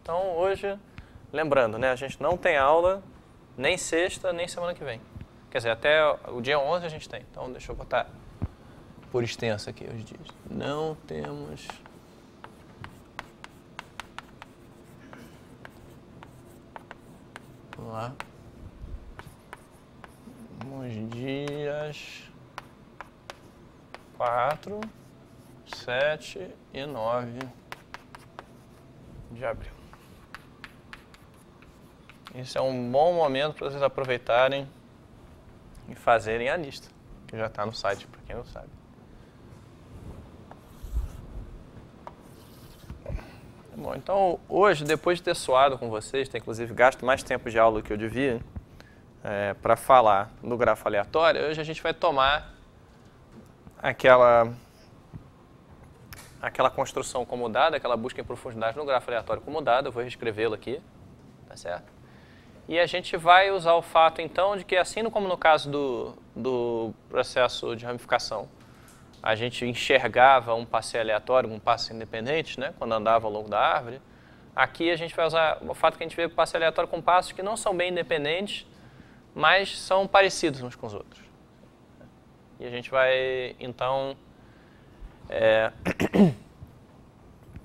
Então, hoje, lembrando, né, a gente não tem aula nem sexta, nem semana que vem. Quer dizer, até o dia 11 a gente tem. Então, deixa eu botar por extenso aqui os dias. Não temos... Vamos lá. Os dias 4, 7 e 9 de abril. Esse é um bom momento para vocês aproveitarem e fazerem a lista, que já está no site, para quem não sabe. Bom, então hoje, depois de ter suado com vocês, ter inclusive gasto mais tempo de aula do que eu devia, para falar do grafo aleatório, hoje a gente vai tomar aquela construção como dada, aquela busca em profundidade no grafo aleatório como dada, eu vou reescrevê-lo aqui, tá certo? E a gente vai usar o fato, então, de que assim como no caso do processo de ramificação, a gente enxergava um passeio aleatório, um passo independente, né, quando andava ao longo da árvore, aqui a gente vai usar o fato que a gente vê passeio aleatório com passos que não são bem independentes, mas são parecidos uns com os outros. E a gente vai, então...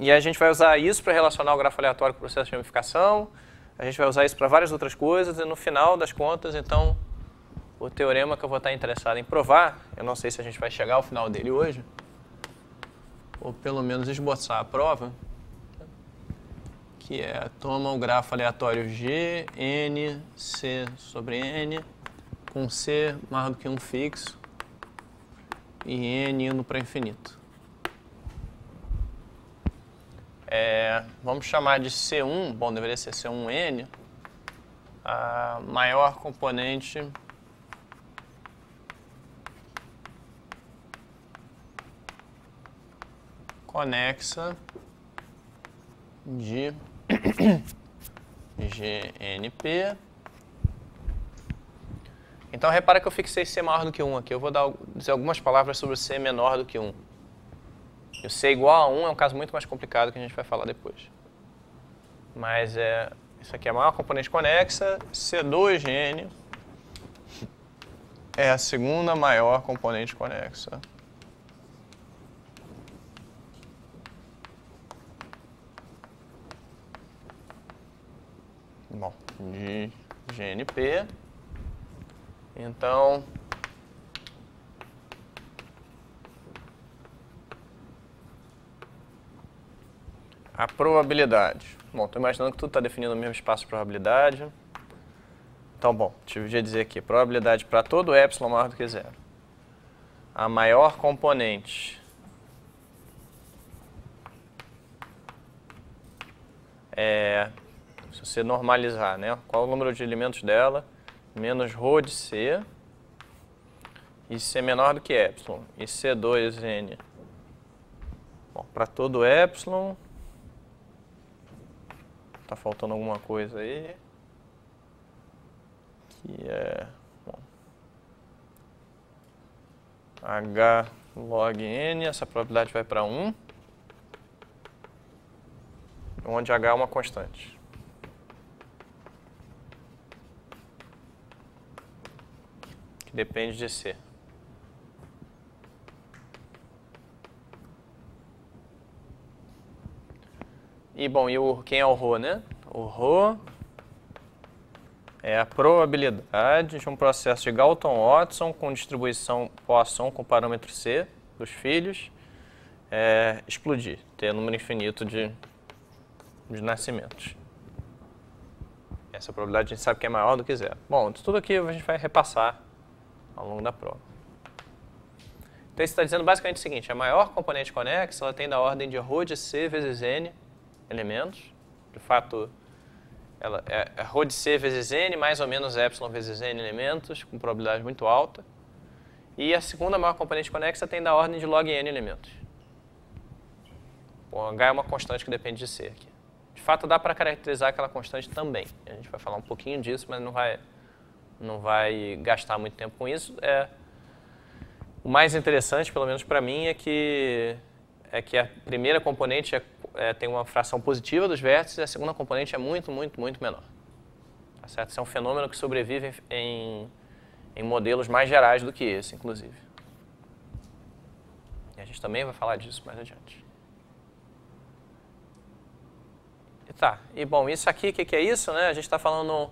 E a gente vai usar isso para relacionar o grafo aleatório com o processo de ramificação, a gente vai usar isso para várias outras coisas, e no final das contas, então, o teorema que eu vou estar interessado em provar, eu não sei se a gente vai chegar ao final dele hoje, ou pelo menos esboçar a prova, que é, toma o grafo aleatório G, N, C sobre N, com C maior do que 1 fixo, e N indo para infinito. Vamos chamar de C1, bom, deveria ser C1N, a maior componente conexa de GNP. Então, repara que eu fixei C maior do que 1 aqui. Eu vou dizer algumas palavras sobre o C menor do que 1. E o C igual a 1 é um caso muito mais complicado que a gente vai falar depois. Mas isso aqui é a maior componente conexa. C2N é a segunda maior componente conexa. Bom, de GNP. Então, a probabilidade. Bom, estou imaginando que tudo está definindo o mesmo espaço de probabilidade. Então, bom, devia dizer aqui, probabilidade para todo epsilon maior do que 0. A maior componente se você normalizar, né? Qual o número de elementos dela, menos ρ de C, e C menor do que epsilon, e C2N. Bom, para todo epsilon, está faltando alguma coisa aí, que é, bom, H log N, essa probabilidade vai para 1, onde H é uma constante. Que depende de C. E, bom, quem é o ρ, né? O ρ é a probabilidade de um processo de Galton-Watson com distribuição Poisson com parâmetro C dos filhos explodir, ter número infinito de nascimentos. Essa probabilidade a gente sabe que é maior do que 0. Bom, tudo aqui a gente vai repassar ao longo da prova. Então, isso está dizendo basicamente o seguinte, a maior componente conexa ela tem da ordem de ρ de C vezes N elementos. De fato, ela é ρ de C vezes N, mais ou menos epsilon vezes N elementos, com probabilidade muito alta. E a segunda maior componente conexa tem da ordem de log N elementos. Bom, H é uma constante que depende de C aqui. De fato, dá para caracterizar aquela constante também. A gente vai falar um pouquinho disso, mas não vai gastar muito tempo com isso. O mais interessante, pelo menos para mim, é que a primeira componente é tem uma fração positiva dos vértices e a segunda componente é muito, muito, muito menor. Tá certo? Isso é um fenômeno que sobrevive em modelos mais gerais do que esse, inclusive. E a gente também vai falar disso mais adiante. E bom, isso aqui, o que é isso? Né? A gente está falando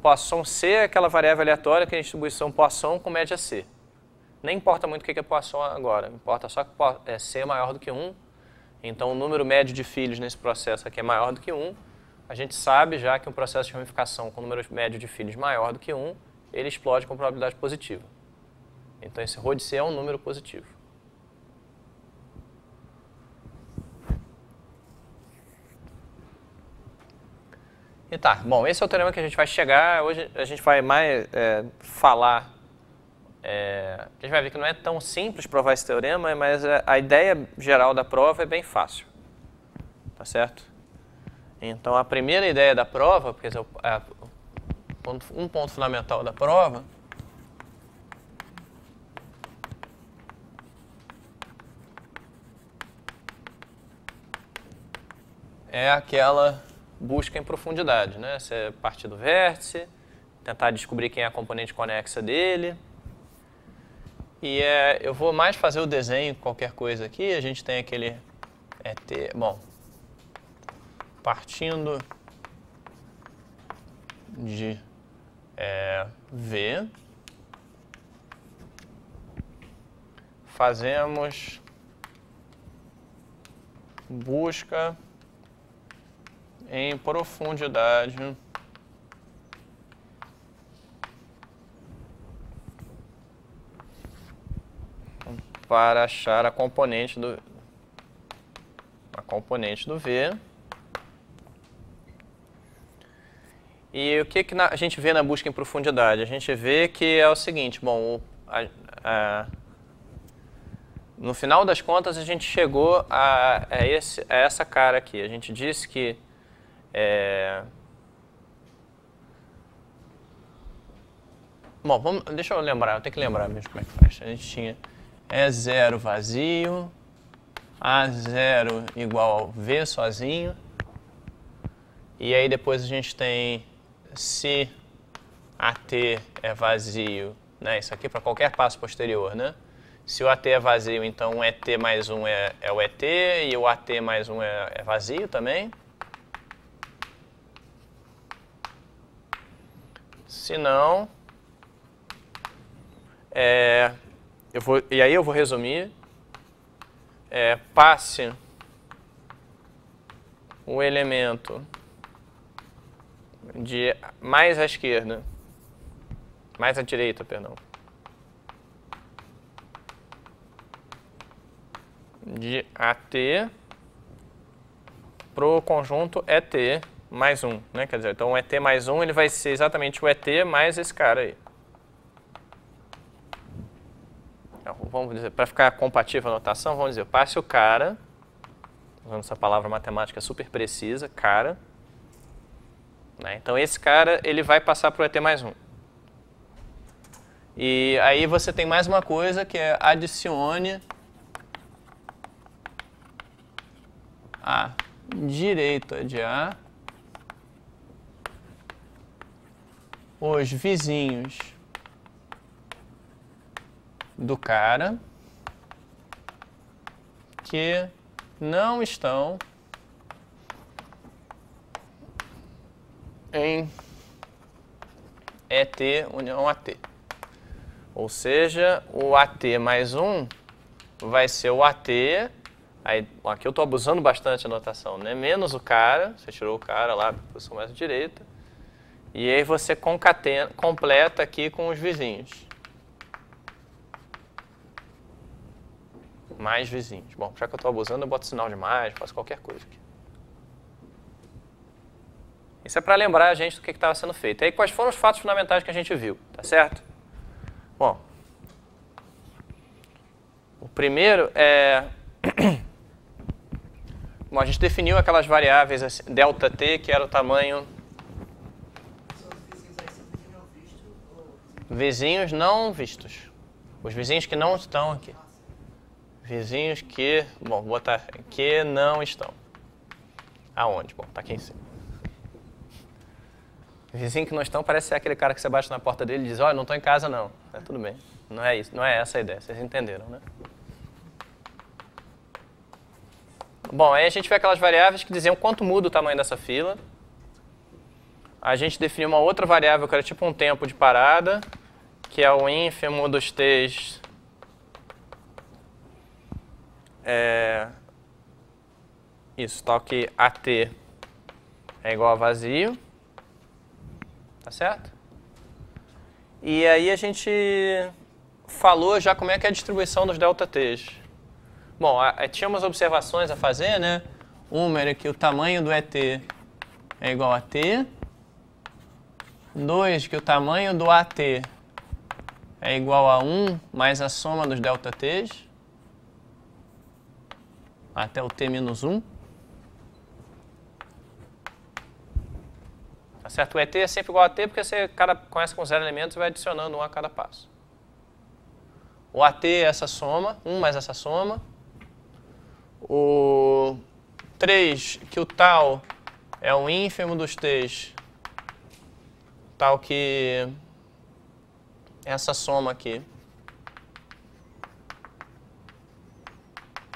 Poisson C, aquela variável aleatória que é a distribuição Poisson com média C. Nem importa muito o que é Poisson agora, importa só que C é maior do que 1. Então, o número médio de filhos nesse processo aqui é maior do que 1. A gente sabe já que um processo de ramificação com número médio de filhos maior do que 1, ele explode com probabilidade positiva. Então, esse ρ de C é um número positivo. E tá, bom, esse é o teorema que a gente vai chegar. Hoje a gente vai mais falar. A gente vai ver que não é tão simples provar esse teorema, mas a ideia geral da prova é bem fácil. Tá certo? Então, a primeira ideia da prova, porque um ponto fundamental da prova, é aquela busca em profundidade, né? Você partir do vértice, tentar descobrir quem é a componente conexa dele. E eu vou mais fazer o desenho que qualquer coisa aqui. A gente tem aquele bom, partindo de V, fazemos busca em profundidade para achar a componente do V. E o que a gente vê na busca em profundidade? A gente vê que é o seguinte, bom, no final das contas a gente chegou a essa cara aqui. A gente disse que bom, deixa eu lembrar, eu tenho que lembrar mesmo como é que faz. A gente tinha E0 vazio, A0 igual ao V sozinho, e aí depois a gente tem se AT é vazio, né? Isso aqui para qualquer passo posterior, né? Se o AT é vazio, então o ET mais 1 é o ET, e o AT mais 1 é vazio também. Se não, e aí eu vou resumir, passe o elemento de mais à esquerda, mais à direita, perdão, de AT pro conjunto ET mais 1, né? Quer dizer, então o ET mais 1 ele vai ser exatamente o ET mais esse cara aí. Então, vamos dizer, para ficar compatível a notação, vamos dizer, passe o cara, usando essa palavra matemática super precisa, cara, né? Então esse cara ele vai passar para o ET mais 1. E aí você tem mais uma coisa que é adicione a direita de A os vizinhos do cara que não estão em ET união AT. Ou seja, o AT mais 1 vai ser o AT, aí, aqui eu estou abusando bastante da notação, né? Menos o cara, você tirou o cara lá para a posição mais à direita, e aí você completa aqui com os vizinhos. Mais vizinhos. Bom, já que eu estou abusando, eu boto sinal de mais, faço qualquer coisa aqui. Isso é para lembrar a gente do que estava sendo feito. E aí, quais foram os fatos fundamentais que a gente viu, tá certo? Bom, o primeiro é... Bom, a gente definiu aquelas variáveis assim, ΔT, que era o tamanho... Vizinhos não vistos. Os vizinhos que não estão aqui. Vizinhos que... Bom, vou botar que não estão. Aonde? Bom, tá aqui em cima. Vizinho que não estão parece ser aquele cara que você bate na porta dele e diz, olha, não estou em casa não. É, tudo bem. Não é isso, não é essa a ideia, vocês entenderam, né? Bom, aí a gente vê aquelas variáveis que diziam quanto muda o tamanho dessa fila. A gente definiu uma outra variável que era tipo um tempo de parada, que é o ínfimo dos t's isso, tal que AT é igual a vazio. Tá certo? E aí a gente falou já como é que é a distribuição dos ΔTs. Bom, tinha umas observações a fazer, né? Uma era que o tamanho do ET é igual a T. 2, que o tamanho do AT é igual a 1 mais a soma dos ΔTs até o T menos 1. Tá certo? O ET é sempre igual a T porque você começa com 0 elementos e vai adicionando 1 a cada passo. O AT é essa soma, 1 mais essa soma. O 3, que o tal é o ínfimo dos t's, tal que essa soma aqui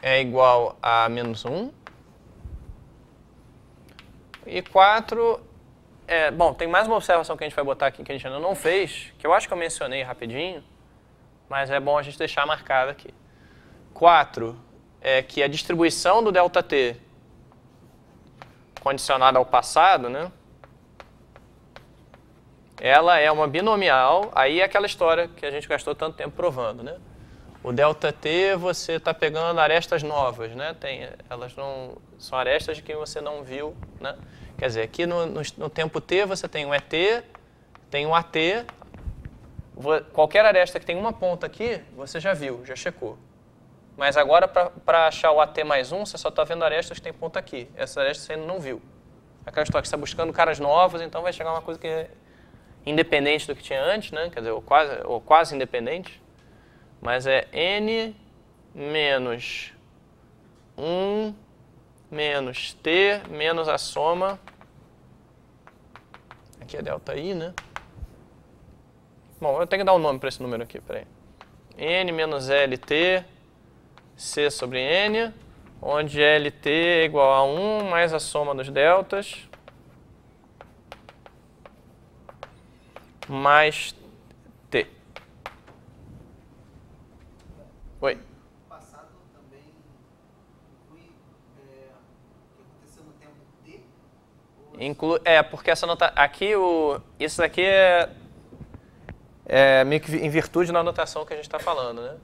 é igual a menos 1. E 4, bom, tem mais uma observação que a gente vai botar aqui que a gente ainda não fez, que eu acho que eu mencionei rapidinho, mas é bom a gente deixar marcado aqui. 4 é que a distribuição do ΔT condicionada ao passado, né? Ela é uma binomial, aí é aquela história que a gente gastou tanto tempo provando, né? O ΔT você está pegando arestas novas, né? Elas não são arestas que você não viu, né? Quer dizer, aqui no tempo t você tem um ET, tem um AT, qualquer aresta que tem uma ponta aqui, você já viu, já checou. Mas agora, para achar o AT mais 1, você só está vendo arestas que tem ponta aqui. Essas arestas você ainda não viu. Aquela história que você está buscando caras novos, então vai chegar uma coisa que é independente do que tinha antes, né? Quer dizer, ou quase independente. Mas é n menos 1 menos t menos a soma. Aqui é ΔI, né? Bom, eu tenho que dar um nome para esse número aqui, peraí. N menos LT C sobre N, onde LT é igual a 1 mais a soma dos deltas mais T. Oi? Passado também inclui o que aconteceu no tempo T? Porque essa nota aqui isso aqui é meio que em virtude da anotação que a gente está falando, né?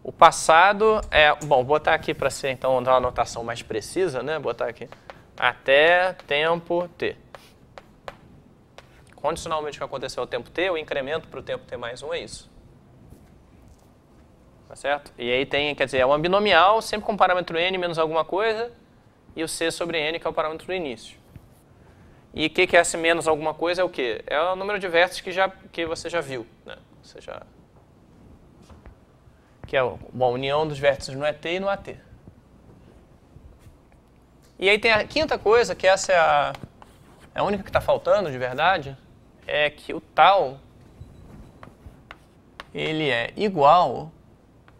O passado bom, botar aqui para ser então dar uma anotação mais precisa, né? Botar aqui até tempo t. Condicionalmente o que aconteceu ao tempo t, o incremento para o tempo t mais 1 é isso. Tá certo? E aí tem, quer dizer, é uma binomial, sempre com parâmetro n menos alguma coisa, e o c sobre n, que é o parâmetro do início. E o que é esse menos alguma coisa é o quê? É o número de vértices que você já viu, né? Que é a união dos vértices no ET e no AT. E aí tem a quinta coisa, que essa é a única que está faltando de verdade, é que o tal ele é igual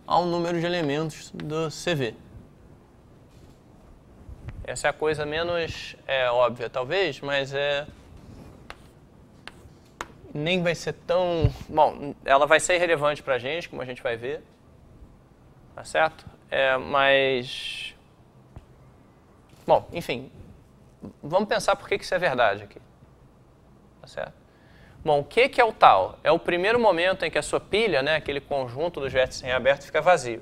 ao número de elementos do CV. Essa é a coisa menos óbvia, talvez, mas nem vai ser tão... Bom, ela vai ser irrelevante para a gente, como a gente vai ver. Tá certo? Mas... Bom, enfim, vamos pensar por que isso é verdade aqui. Tá certo? Bom, o que é o tal? É o primeiro momento em que a sua pilha, né, aquele conjunto dos vértices em aberto, fica vazio.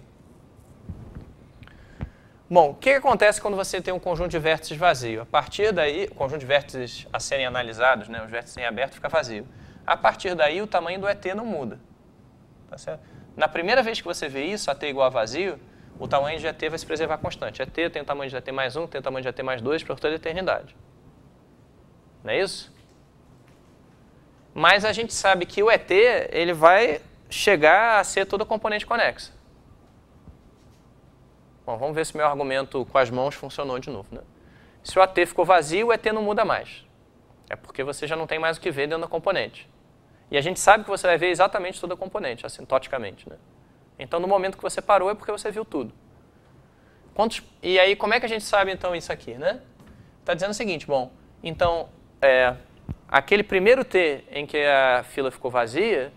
Bom, o que acontece quando você tem um conjunto de vértices vazio? A partir daí, o conjunto de vértices a serem analisados, né, os vértices em aberto, fica vazio. A partir daí, o tamanho do ET não muda. Tá certo? Na primeira vez que você vê isso, AT igual a vazio, o tamanho de ET vai se preservar constante. ET tem o tamanho de ET mais 1, tem o tamanho de ET mais 2 por toda a eternidade. Não é isso? Mas a gente sabe que o ET ele vai chegar a ser toda componente conexa. Bom, vamos ver se meu argumento com as mãos funcionou de novo, né? Se o AT ficou vazio, o ET não muda mais. É porque você já não tem mais o que ver dentro da componente. E a gente sabe que você vai ver exatamente toda a componente, assintoticamente, né? Então, no momento que você parou, é porque você viu tudo. E aí, como é que a gente sabe, então, isso aqui, né? Está dizendo o seguinte, bom, então, aquele primeiro T em que a fila ficou vazia,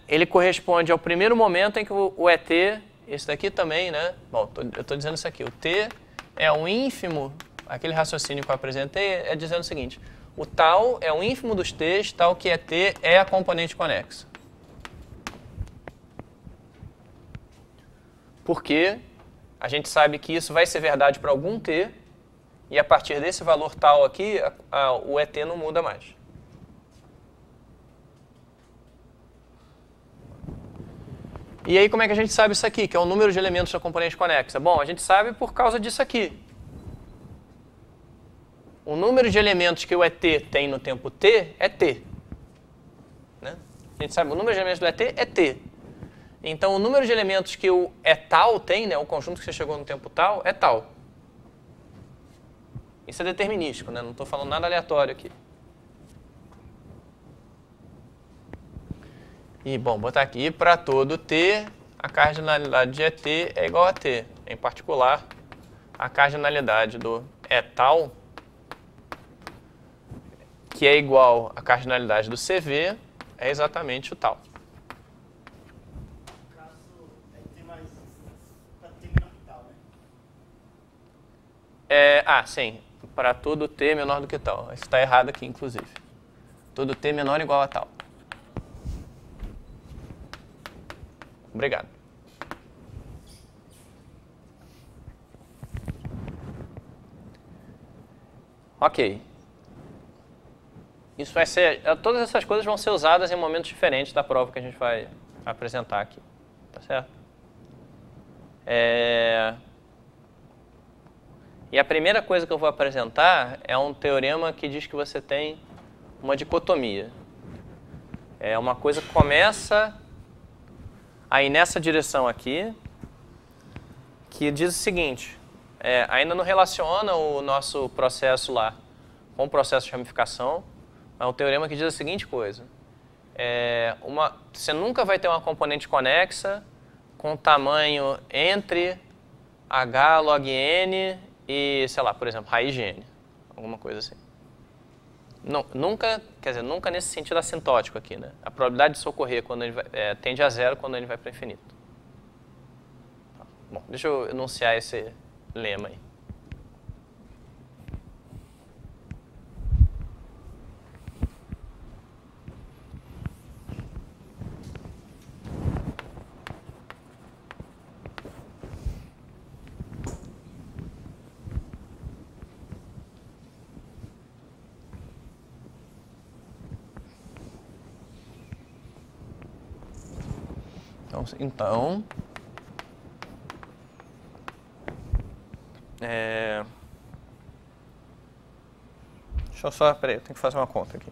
ele corresponde ao primeiro momento em que o ET, esse daqui também, né? Bom, eu estou dizendo isso aqui, o T é um ínfimo, aquele raciocínio que eu apresentei é dizendo o seguinte, o tal é o ínfimo dos T's, tal que é T é a componente conexa. Porque a gente sabe que isso vai ser verdade para algum T, e a partir desse valor tal aqui, o ET não muda mais. E aí como é que a gente sabe isso aqui, que é o número de elementos da componente conexa? Bom, a gente sabe por causa disso aqui. O número de elementos que o ET tem no tempo t é t. Né? A gente sabe, o número de elementos do ET é t. Então, o número de elementos que o tal tem, né, o conjunto que você chegou no tempo tal, é tal. Isso é determinístico, né? Não estou falando nada aleatório aqui. E, bom, botar aqui, para todo t, a cardinalidade de ET é igual a t. Em particular, a cardinalidade do tal, que é igual à cardinalidade do CV, é exatamente o tal. No caso, é t mais para t menor que tal, né? Sim. Para todo t menor do que tal. Isso está errado aqui, inclusive. Todo t menor ou igual a tal. Obrigado. Ok. Isso vai ser, todas essas coisas vão ser usadas em momentos diferentes da prova que a gente vai apresentar aqui. Tá certo? E a primeira coisa que eu vou apresentar é um teorema que diz que você tem uma dicotomia. É uma coisa que começa aí nessa direção aqui, que diz o seguinte, ainda não relaciona o nosso processo lá com o processo de ramificação, é um teorema que diz a seguinte coisa, você nunca vai ter uma componente conexa com tamanho entre h log n e, sei lá, por exemplo, raiz de n, alguma coisa assim. Nunca, quer dizer, nunca nesse sentido assintótico aqui, né? A probabilidade disso ocorrer quando ele tende a zero quando ele vai para infinito. Bom, deixa eu enunciar esse lema aí. Então, deixa eu só, peraí, eu tenho que fazer uma conta aqui.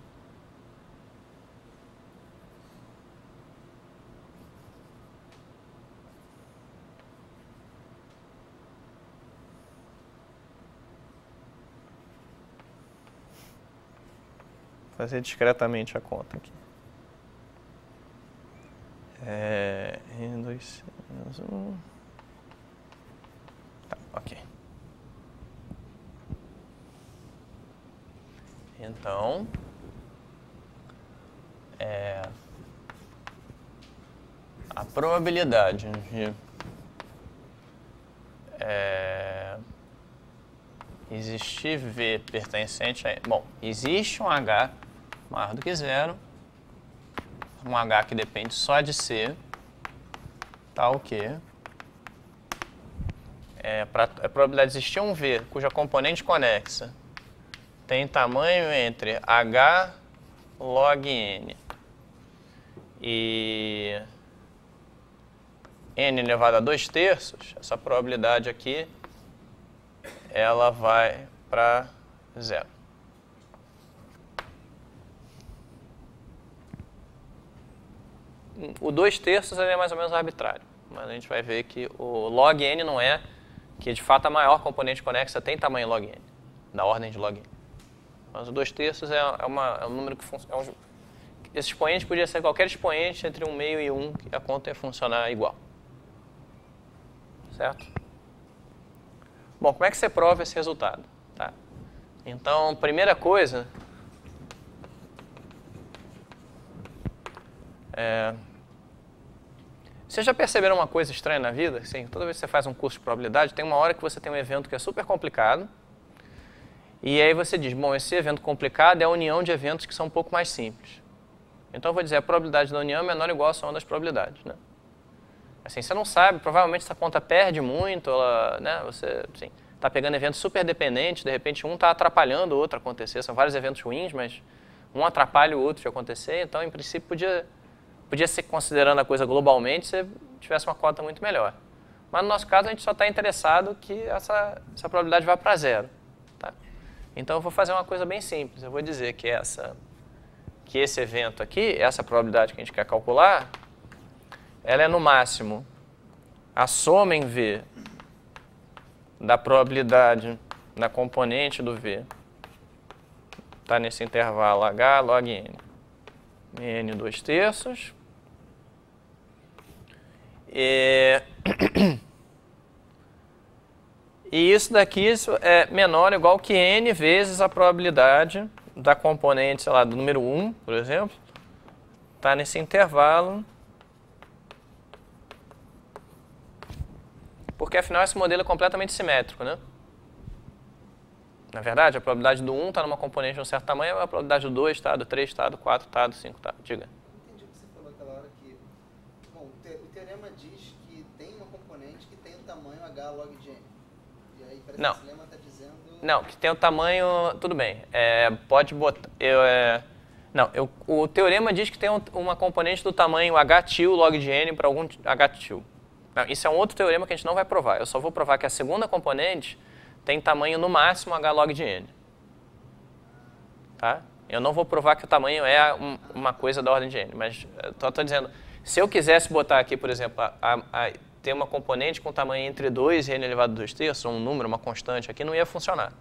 Vou fazer discretamente a conta aqui. N2 menos 1. Tá, ok. Então, a probabilidade de existir V pertencente a... Bom, existe um H maior do que zero, um H que depende só de C, tal que para a probabilidade de existir um V cuja componente conexa tem tamanho entre H log N e N elevado a 2/3, essa probabilidade aqui, ela vai para zero. O 2/3 é mais ou menos arbitrário, mas a gente vai ver que o log N não é que de fato a maior componente conexa tem tamanho log n, da ordem de log n. Mas o 2/3 é um número que funciona. Esse expoente podia ser qualquer expoente entre 1/2 e 1, que a conta ia funcionar igual. Certo? Bom, como é que você prova esse resultado? Tá. Então, primeira coisa... Vocês já perceberam uma coisa estranha na vida? Assim, toda vez que você faz um curso de probabilidade, tem uma hora que você tem um evento que é super complicado, e aí você diz, bom, esse evento complicado é a união de eventos que são um pouco mais simples. Então eu vou dizer, a probabilidade da união é menor ou igual à soma das probabilidades, né? Assim, você não sabe, provavelmente essa conta perde muito, ela, né, você está pegando eventos super dependentes, de repente um está atrapalhando o outro a acontecer, são vários eventos ruins, mas um atrapalha o outro de acontecer, então em princípio podia ser, considerando a coisa globalmente, se tivesse uma cota muito melhor. Mas no nosso caso a gente só está interessado que essa probabilidade vá para zero. Tá? Então eu vou fazer uma coisa bem simples, eu vou dizer que esse evento aqui, essa probabilidade que a gente quer calcular, ela é no máximo a soma em V da probabilidade da componente do V, está nesse intervalo H log N, N 2/3, e isso daqui é menor ou igual que N vezes a probabilidade da componente, sei lá, do número 1, por exemplo, está nesse intervalo, porque afinal esse modelo é completamente simétrico, né? Na verdade, a probabilidade do 1 está numa componente de um certo tamanho, a probabilidade do 2 está, do 3 está, do 4 está, do 5 está. Diga. Entendi o que você falou aquela hora que... Bom, o teorema diz que tem uma componente que tem o tamanho H log de N. E aí parece que esse lema está dizendo... Não, que tem o tamanho... Tudo bem. Pode botar... o teorema diz que tem uma componente do tamanho H til log de N para algum H til. Não, isso é um outro teorema que a gente não vai provar. Eu só vou provar que a segunda componente tem tamanho no máximo H log de N. Tá? Eu não vou provar que o tamanho é uma coisa da ordem de N, mas estou dizendo, se eu quisesse botar aqui, por exemplo, ter uma componente com tamanho entre 2 e N elevado a 2/3, um número, uma constante aqui, não ia funcionar.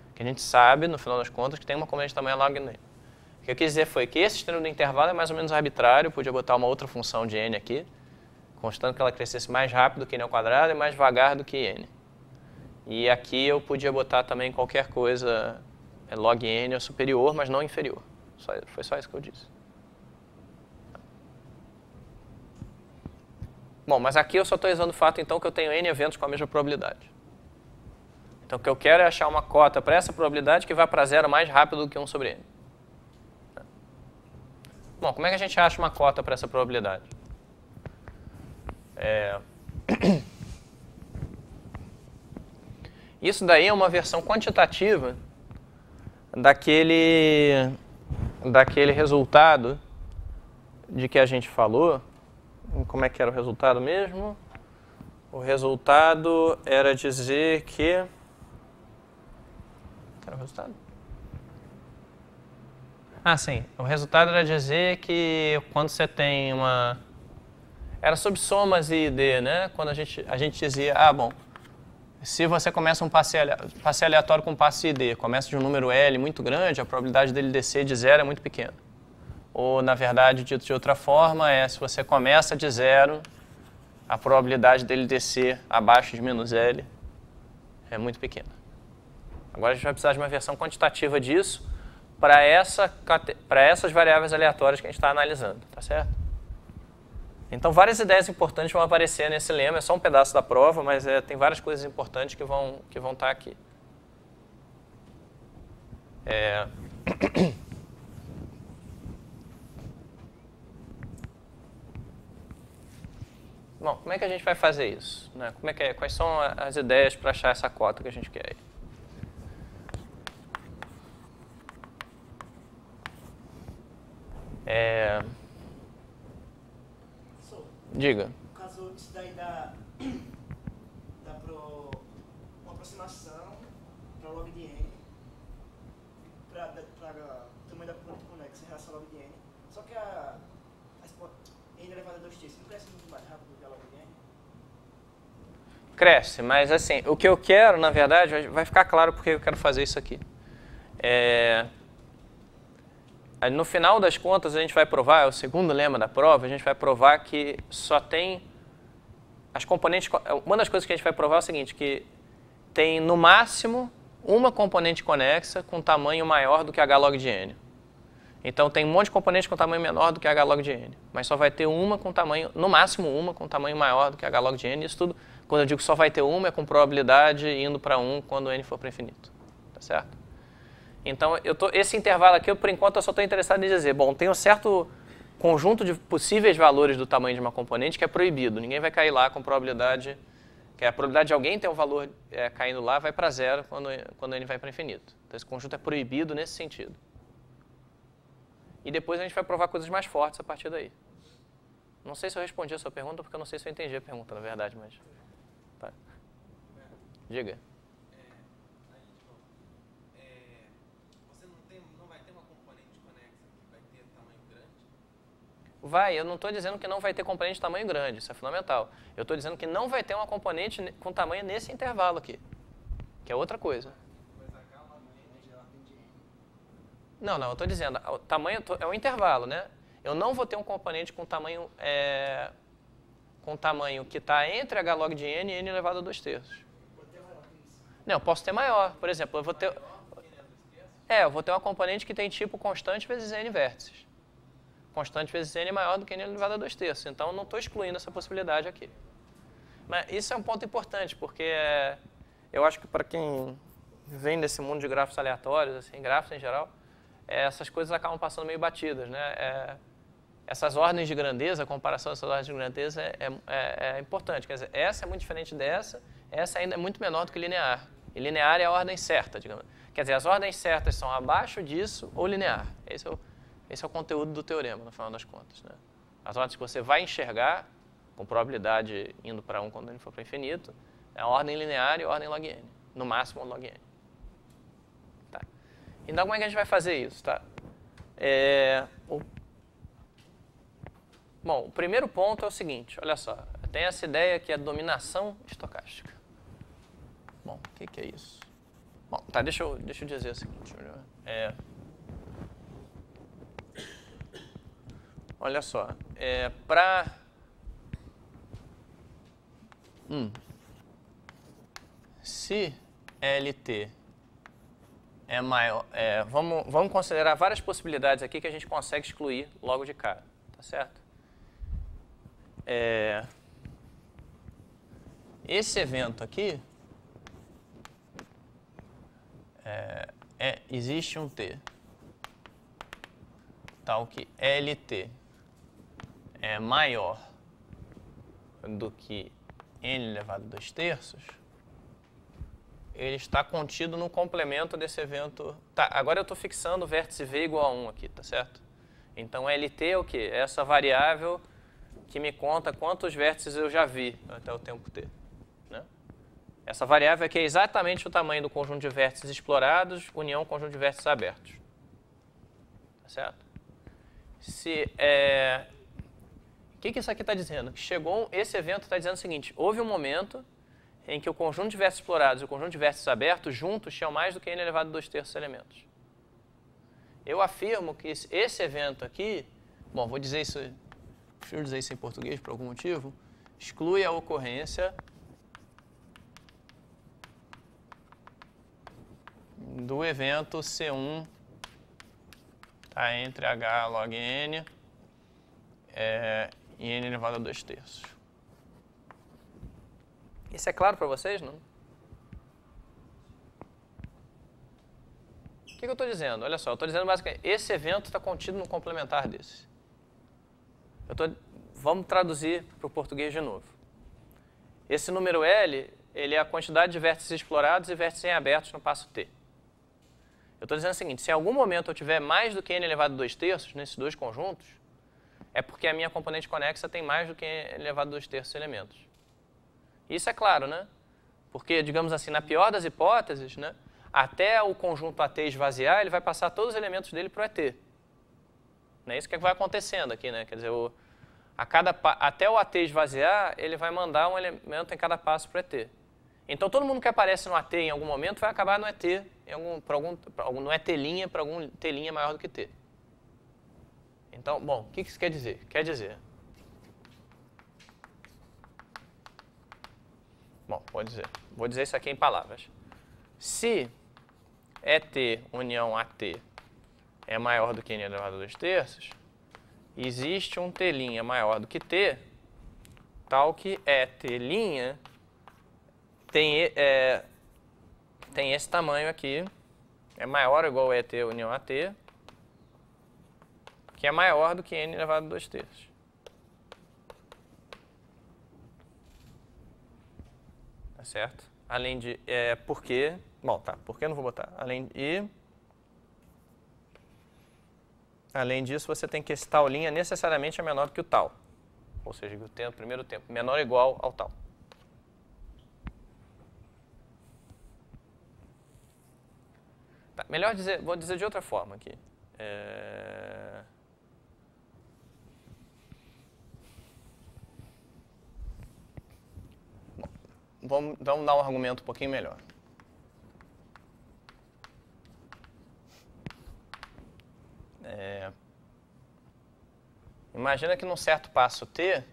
Porque a gente sabe, no final das contas, que tem uma componente de tamanho log de N. O que eu quis dizer foi que esse extremo do intervalo é mais ou menos arbitrário, podia botar uma outra função de N aqui, constando que ela crescesse mais rápido que N ao quadrado e mais devagar do que N. E aqui eu podia botar também qualquer coisa log N ou superior, mas não inferior. Foi só isso que eu disse. Bom, mas aqui eu só estou usando o fato então que eu tenho N eventos com a mesma probabilidade. Então o que eu quero é achar uma cota para essa probabilidade que vá para zero mais rápido do que 1 sobre N. Bom, como é que a gente acha uma cota para essa probabilidade? Isso daí é uma versão quantitativa daquele resultado de que a gente falou. Como é que era o resultado mesmo? O resultado era dizer que... Era o resultado? Ah, sim. O resultado era dizer que quando você tem uma... Era sobre somas e ID, né? Quando a gente dizia, bom, se você começa um passe aleatório com passe ID, começa de um número L muito grande, a probabilidade dele descer de zero é muito pequena. Ou, na verdade, dito de outra forma, se você começa de zero, a probabilidade dele descer abaixo de menos L é muito pequena. Agora a gente vai precisar de uma versão quantitativa disso para essas variáveis aleatórias que a gente está analisando, tá certo? Então, várias ideias importantes vão aparecer nesse lema. É só um pedaço da prova, mas tem várias coisas importantes que vão estar aqui. Bom, como é que a gente vai fazer isso? Né? Quais são as ideias para achar essa cota que a gente quer? Diga. No caso, isso daí dá uma aproximação para log de N, para o tamanho da componente conexa em relação a log de N. Só que N elevado a 2/3 não cresce muito mais rápido do que a log de N? Cresce, mas assim, o que eu quero, na verdade, vai ficar claro porque eu quero fazer isso aqui. No final das contas, a gente vai provar, é o segundo lema da prova, a gente vai provar que só tem as componentes. Uma das coisas que a gente vai provar é o seguinte, que tem no máximo uma componente conexa com tamanho maior do que h log de n. Então tem um monte de componentes com tamanho menor do que h log de n, mas só vai ter uma com tamanho, no máximo uma com tamanho maior do que h log de n. Isso tudo, quando eu digo só vai ter uma, é com probabilidade indo para 1 quando n for para infinito. Tá certo? Então, esse intervalo aqui, por enquanto, eu só estou interessado em dizer, bom, tem um certo conjunto de possíveis valores do tamanho de uma componente que é proibido. Ninguém vai cair lá com probabilidade, que a probabilidade de alguém ter um valor caindo lá vai para zero quando n vai para infinito. Então, esse conjunto é proibido nesse sentido. E depois a gente vai provar coisas mais fortes a partir daí. Não sei se eu respondi a sua pergunta, porque eu não sei se eu entendi a pergunta, na verdade, mas... Tá. Diga. Vai, eu não estou dizendo que não vai ter componente de tamanho grande, isso é fundamental. Eu estou dizendo que não vai ter uma componente com tamanho nesse intervalo aqui, que é outra coisa. Não, eu estou dizendo, o tamanho é um intervalo, né? Eu não vou ter um componente com tamanho que está entre h log de n e n elevado a 2/3. Não, eu posso ter maior. Por exemplo, eu vou ter... eu vou ter uma componente que tem tipo constante vezes n vértices. Constante vezes n é maior do que n elevado a 2/3. Então, eu não estou excluindo essa possibilidade aqui. Mas isso é um ponto importante, porque eu acho que para quem vem desse mundo de grafos aleatórios, assim, grafos em geral, essas coisas acabam passando meio batidas, né? Essas ordens de grandeza, a comparação dessas ordens de grandeza é importante. Quer dizer, essa é muito diferente dessa, essa ainda é muito menor do que linear. E linear é a ordem certa, digamos. Quer dizer, as ordens certas são abaixo disso ou linear. Esse é o conteúdo do teorema, no final das contas, né? As ordens que você vai enxergar, com probabilidade indo para 1 quando ele for para infinito, é a ordem linear e a ordem log n. No máximo, log n. Tá. Então, como é que a gente vai fazer isso? Tá? Bom, o primeiro ponto é o seguinte, olha só. Tem essa ideia que é dominação estocástica. Bom, o que é isso? Bom, tá, deixa eu dizer o seguinte. Olha só, se LT é maior, vamos considerar várias possibilidades aqui que a gente consegue excluir logo de cara, tá certo? Esse evento aqui, existe um T, tal que LT é maior do que n elevado a 2/3, ele está contido no complemento desse evento. Tá, agora eu estou fixando o vértice v igual a 1 aqui, tá certo? Então, LT é o quê? É essa variável que me conta quantos vértices eu já vi até o tempo t. Né? Essa variável aqui é exatamente o tamanho do conjunto de vértices explorados, união conjunto de vértices abertos. Tá certo? O que isso aqui está dizendo? Esse evento está dizendo o seguinte, houve um momento em que o conjunto de vértices explorados e o conjunto de vértices abertos juntos tinham mais do que n elevado a 2/3 elementos. Eu afirmo que esse evento aqui, bom, prefiro dizer isso em português por algum motivo, exclui a ocorrência do evento C1 tá, entre h log n e n elevado a 2/3. Isso é claro para vocês, não? O que eu estou dizendo? Olha só, eu estou dizendo basicamente, esse evento está contido no complementar desse. Vamos traduzir para o português de novo. Esse número L, ele é a quantidade de vértices explorados e vértices em abertos no passo T. Eu estou dizendo o seguinte, se em algum momento eu tiver mais do que n elevado a 2/3 nesses dois conjuntos, é porque a minha componente conexa tem mais do que n elevado a 2/3 elementos. Isso é claro, né? Porque, digamos assim, na pior das hipóteses, né, até o conjunto AT esvaziar, ele vai passar todos os elementos dele para o ET. Não é isso que vai acontecendo aqui, né? Quer dizer, até o AT esvaziar, ele vai mandar um elemento em cada passo para o ET. Então, todo mundo que aparece no AT em algum momento vai acabar no ET, no ET' para algum T' maior do que T. Então, bom, o que isso quer dizer? Quer dizer... Bom, vou dizer isso aqui em palavras. Se ET união AT é maior do que n elevado a 2/3, existe um T' maior do que T, tal que ET' tem esse tamanho aqui, é maior ou igual a ET união AT, que é maior do que n elevado a 2/3. Tá certo? Além de... porque... Bom, tá. Por que eu não vou botar? Além disso, você tem que esse tal linha necessariamente é menor do que o tal. Ou seja, o primeiro tempo menor ou igual ao tal. Tá, melhor dizer... Vou dizer de outra forma aqui. Vamos dar um argumento um pouquinho melhor. Imagina que num certo passo T,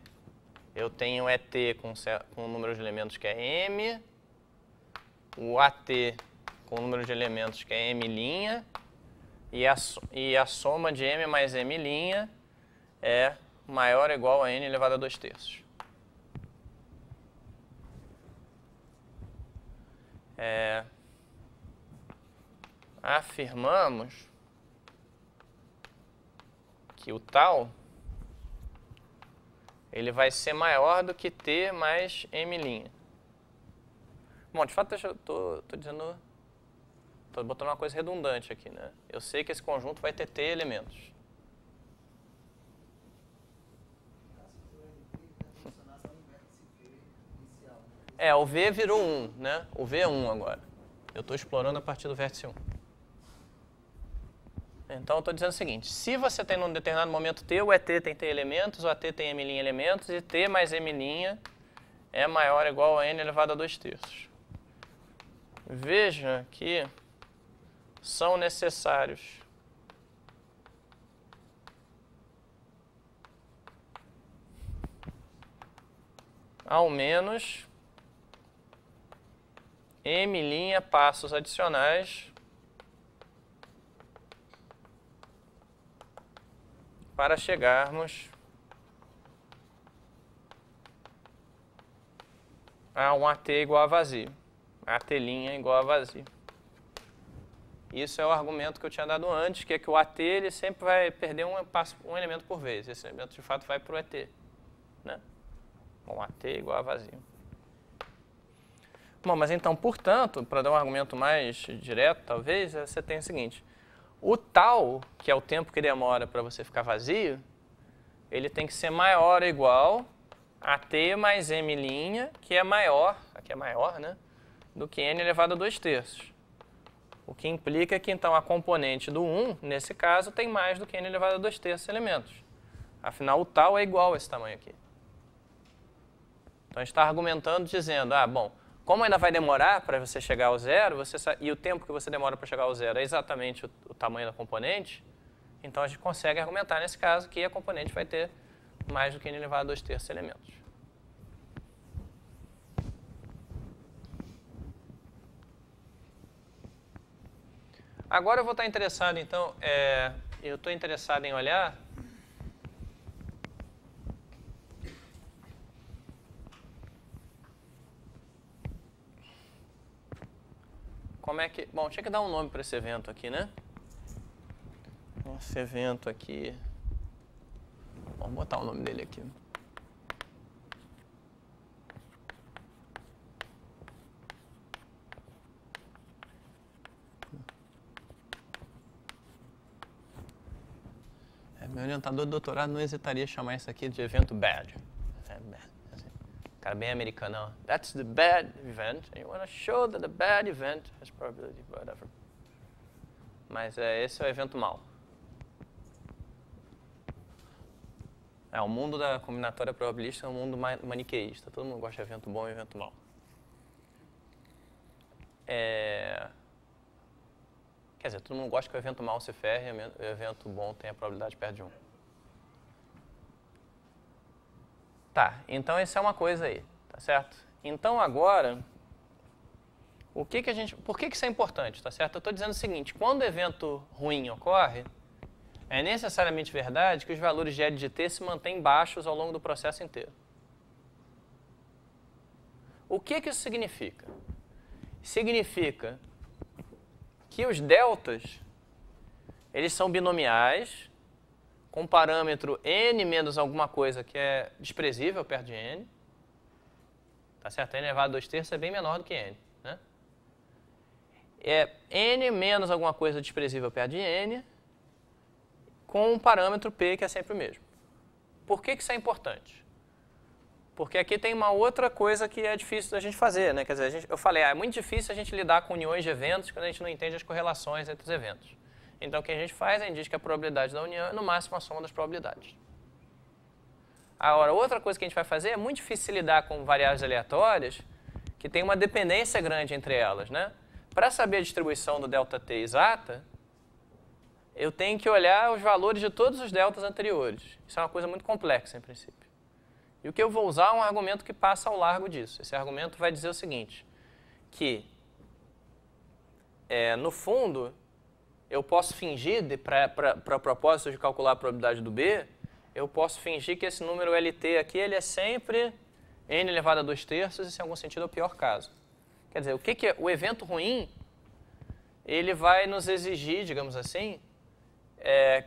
eu tenho um ET com um número de elementos que é M, o AT com um número de elementos que é M', e a soma de M mais M' é maior ou igual a n elevado a 2/3. Afirmamos que o tal ele vai ser maior do que T mais M'. Bom, de fato, estou botando uma coisa redundante aqui, né? Eu sei que esse conjunto vai ter T elementos. O V virou 1, né? O V é 1 agora. Eu estou explorando a partir do vértice 1. Então, eu estou dizendo o seguinte. Se você tem num determinado momento T, o ET tem T elementos, o AT tem M' elementos, e T mais M' é maior ou igual a n elevado a 2/3. Veja que são necessários ao menos M' passos adicionais para chegarmos a um AT igual a vazio. AT' igual a vazio. Isso é o argumento que eu tinha dado antes, que é que o AT ele sempre vai perder um elemento por vez. Esse elemento, de fato, vai para o ET. Né? Bom, AT igual a vazio. Bom, mas então, portanto, para dar um argumento mais direto, talvez, você tem o seguinte. O tal, que é o tempo que demora para você ficar vazio, ele tem que ser maior ou igual a T mais M', que é maior, aqui é maior, né, do que n elevado a 2/3. O que implica que, então, a componente do 1, nesse caso, tem mais do que n elevado a 2/3 elementos. Afinal, o tal é igual a esse tamanho aqui. Então, a gente está argumentando dizendo, bom, como ainda vai demorar para você chegar ao zero, e o tempo que você demora para chegar ao zero é exatamente o tamanho da componente, então a gente consegue argumentar nesse caso que a componente vai ter mais do que n elevado a 2/3 elementos. Agora eu vou estar interessado, então, eu estou interessado em olhar como é que... Bom, tinha que dar um nome para esse evento aqui, né? Esse evento aqui... Vamos botar o nome dele aqui. Meu orientador de doutorado não hesitaria em chamar isso aqui de evento bad. Cara bem americano. That's the bad event, and you want to show that the bad event has probability, whatever. Mas esse é o evento mau. O mundo da combinatória probabilística é um mundo maniqueísta. Todo mundo gosta de evento bom e evento mau. Quer dizer, todo mundo gosta que o evento mau se ferre e o evento bom tem a probabilidade perto de 1. Tá, então essa é uma coisa aí, tá certo? Então agora, por que isso é importante, tá certo? Eu estou dizendo o seguinte, quando o evento ruim ocorre, é necessariamente verdade que os valores de L de T se mantêm baixos ao longo do processo inteiro. O que isso significa? Significa que os deltas, eles são binomiais, com parâmetro n menos alguma coisa que é desprezível perto de n. Tá certo? n elevado a 2/3 é bem menor do que n. Né? É n menos alguma coisa desprezível perto de n, com um parâmetro p que é sempre o mesmo. Por que isso é importante? Porque aqui tem uma outra coisa que é difícil da gente fazer, né? Quer dizer, eu falei, é muito difícil a gente lidar com uniões de eventos quando a gente não entende as correlações entre os eventos. Então, o que a gente faz? A gente diz que a probabilidade da união é, no máximo, a soma das probabilidades. Agora, outra coisa que a gente vai fazer é muito difícil lidar com variáveis aleatórias que tem uma dependência grande entre elas, né? Para saber a distribuição do ΔT exata, eu tenho que olhar os valores de todos os deltas anteriores. Isso é uma coisa muito complexa, em princípio. E o que eu vou usar é um argumento que passa ao largo disso. Esse argumento vai dizer o seguinte, que, no fundo, eu posso fingir, para propósito de calcular a probabilidade do B, eu posso fingir que esse número LT aqui ele é sempre n elevado a 2/3, e, em algum sentido, é o pior caso. Quer dizer, o que é o evento ruim? Ele vai nos exigir, digamos assim,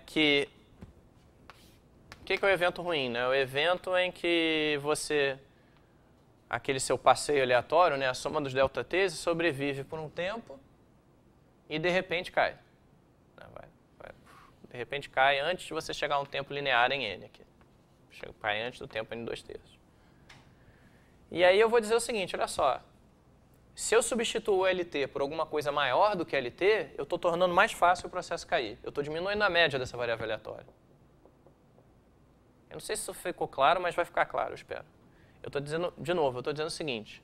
que... O que é o evento ruim? Né? O evento em que você, aquele seu passeio aleatório, né, a soma dos ΔTs, sobrevive por um tempo e de repente cai. De repente cai antes de você chegar a um tempo linear em n aqui. Cai antes do tempo n 2/3. E aí eu vou dizer o seguinte, olha só. Se eu substituo o LT por alguma coisa maior do que LT, eu estou tornando mais fácil o processo cair. Eu estou diminuindo a média dessa variável aleatória. Eu não sei se isso ficou claro, mas vai ficar claro, eu espero. Eu estou dizendo, de novo, eu estou dizendo o seguinte.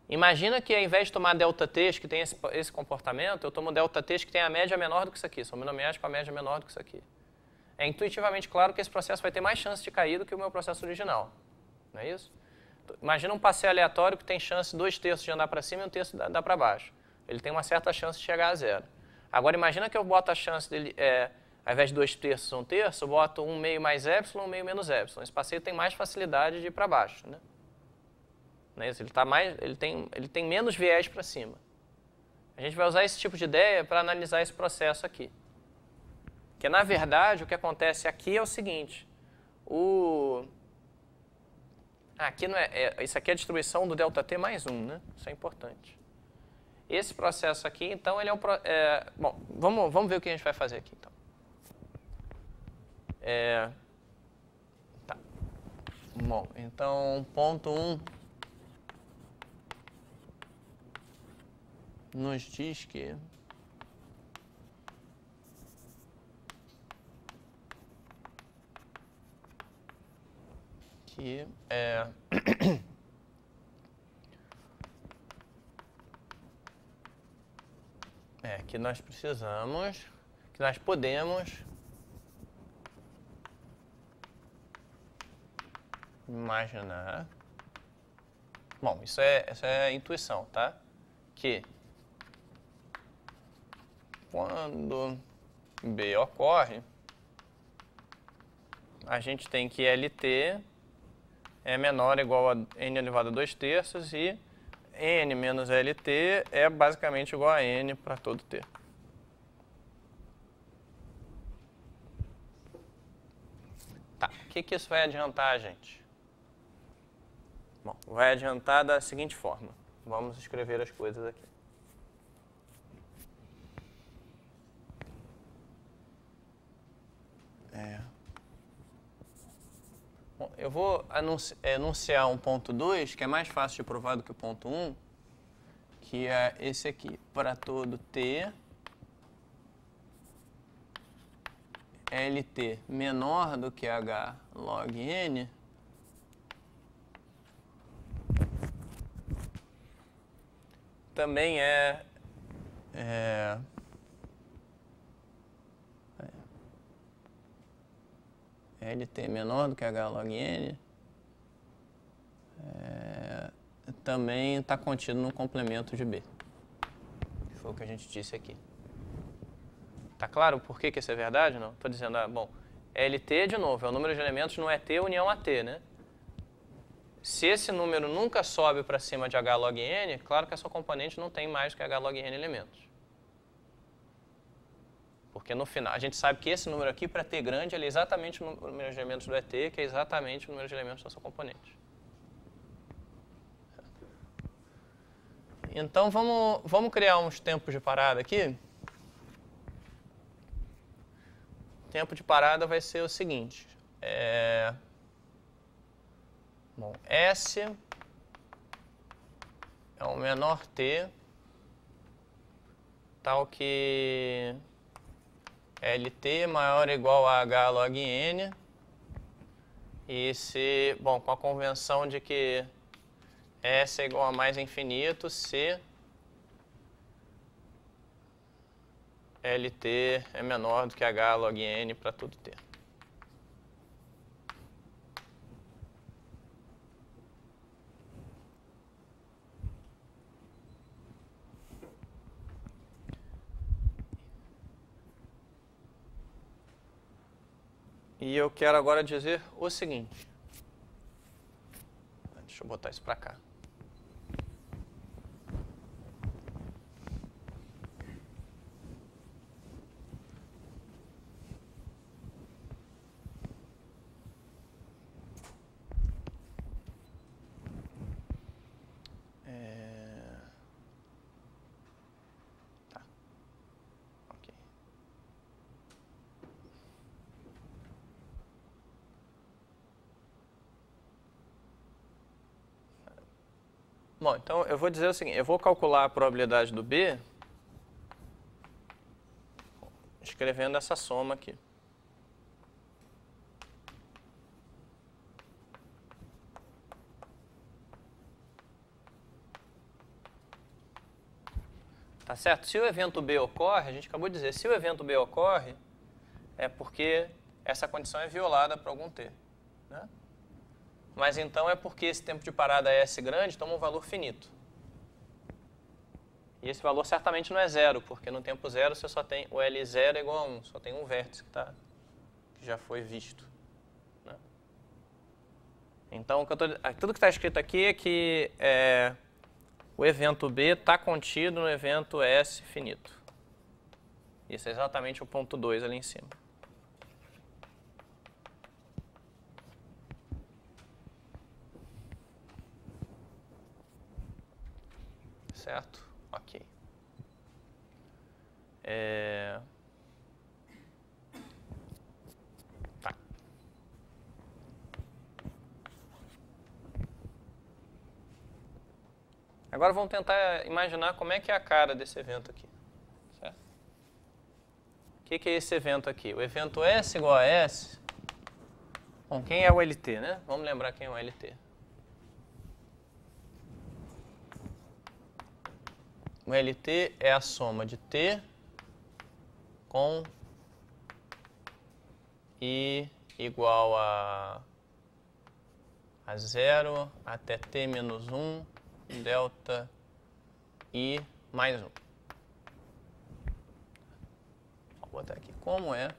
Imagina que ao invés de tomar ΔTs que tem esse comportamento, eu tomo ΔTs que tem a média menor do que isso aqui. São binomiais com a média menor do que isso aqui. É intuitivamente claro que esse processo vai ter mais chance de cair do que o meu processo original. Não é isso? Imagina um passeio aleatório que tem chance 2/3 de andar para cima e 1/3 de andar para baixo. Ele tem uma certa chance de chegar a 0. Agora imagina que eu boto a chance dele... ao invés de 2/3 ou 1/3, eu boto 1 meio mais epsilon, 1 meio menos epsilon. Esse passeio tem mais facilidade de ir para baixo. Né? Não é isso? Ele tem menos viés para cima. A gente vai usar esse tipo de ideia para analisar esse processo aqui. Porque, na verdade, o que acontece aqui é o seguinte. Aqui não isso aqui é a distribuição do ΔT mais 1, né? Isso é importante. Esse processo aqui, então, ele é um... bom, vamos ver o que a gente vai fazer aqui, então. Tá. Bom, então, ponto 1 nos diz que que nós precisamos, que nós podemos imaginar. Bom, essa é a intuição, tá? Que quando B ocorre, a gente tem que LT é menor ou igual a n elevado a 2/3 e n menos LT é basicamente igual a n para todo t. Tá, o que isso vai adiantar a gente? Bom, vai adiantar da seguinte forma. Vamos escrever as coisas aqui. Bom, eu vou enunciar um ponto 2, que é mais fácil de provar do que o ponto 1, que é esse aqui. Para todo t, LT menor do que H log N, também LT menor do que H log N também está contido no complemento de B. Foi o que a gente disse aqui. Tá claro por que isso é verdade? Não? Estou dizendo, bom, LT, de novo, é o número de elementos no ET união AT, né? Se esse número nunca sobe para cima de H log N, claro que essa componente não tem mais que H log N elementos. Porque no final, a gente sabe que esse número aqui, para T grande, ele é exatamente o número de elementos do ET, que é exatamente o número de elementos da sua componente. Então, vamos criar uns tempos de parada aqui. O tempo de parada vai ser o seguinte. Bom, S é o menor T, tal que LT maior ou igual a H log N. E se, bom, com a convenção de que S é igual a mais infinito, se LT é menor do que H log N para tudo T. E eu quero agora dizer o seguinte. Deixa eu botar isso para cá. Tá. Ok. Bom, então eu vou dizer o seguinte, eu vou calcular a probabilidade do B escrevendo essa soma aqui. Tá certo? Se o evento B ocorre, a gente acabou de dizer, se o evento B ocorre, é porque essa condição é violada por algum T, né? Mas então é porque esse tempo de parada S grande toma um valor finito. E esse valor certamente não é zero, porque no tempo zero você só tem o L0 é igual a 1, só tem um vértice que já foi visto, né? Então, tudo que está escrito aqui é que o evento B está contido no evento S finito. Isso é exatamente o ponto 2 ali em cima. Certo? Ok. Tá. Agora vamos tentar imaginar como é que é a cara desse evento aqui. Certo? O que é esse evento aqui? O evento S igual a S. Bom, quem é o LT, né? Vamos lembrar quem é o LT. O LT é a soma de T com I igual a 0 até T menos 1, delta I mais 1. Vou botar aqui como é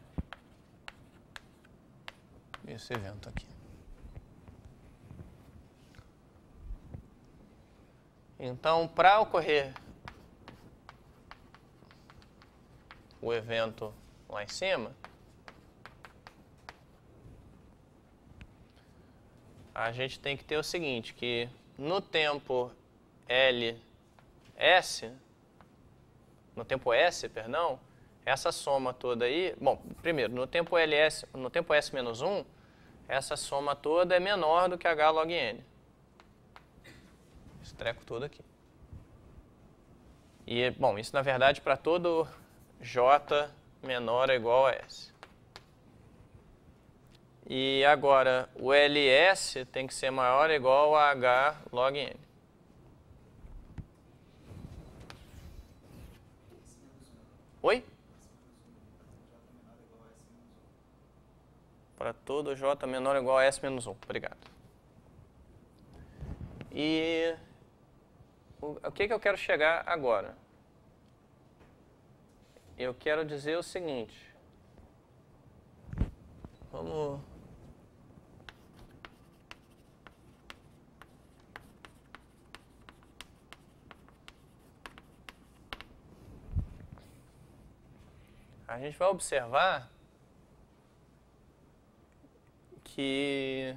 esse evento aqui. Então, para ocorrer o evento lá em cima, a gente tem que ter o seguinte, que no tempo S, perdão, essa soma toda aí, bom, primeiro, no tempo S menos 1, essa soma toda é menor do que H log N. Esse treco todo aqui. E, bom, isso na verdade para todo J menor ou igual a S. E agora, o LS tem que ser maior ou igual a H log N. Oi? Para todo J menor ou igual a S menos 1. Obrigado. E o que eu quero chegar agora? Eu quero dizer o seguinte. Vamos... A gente vai observar que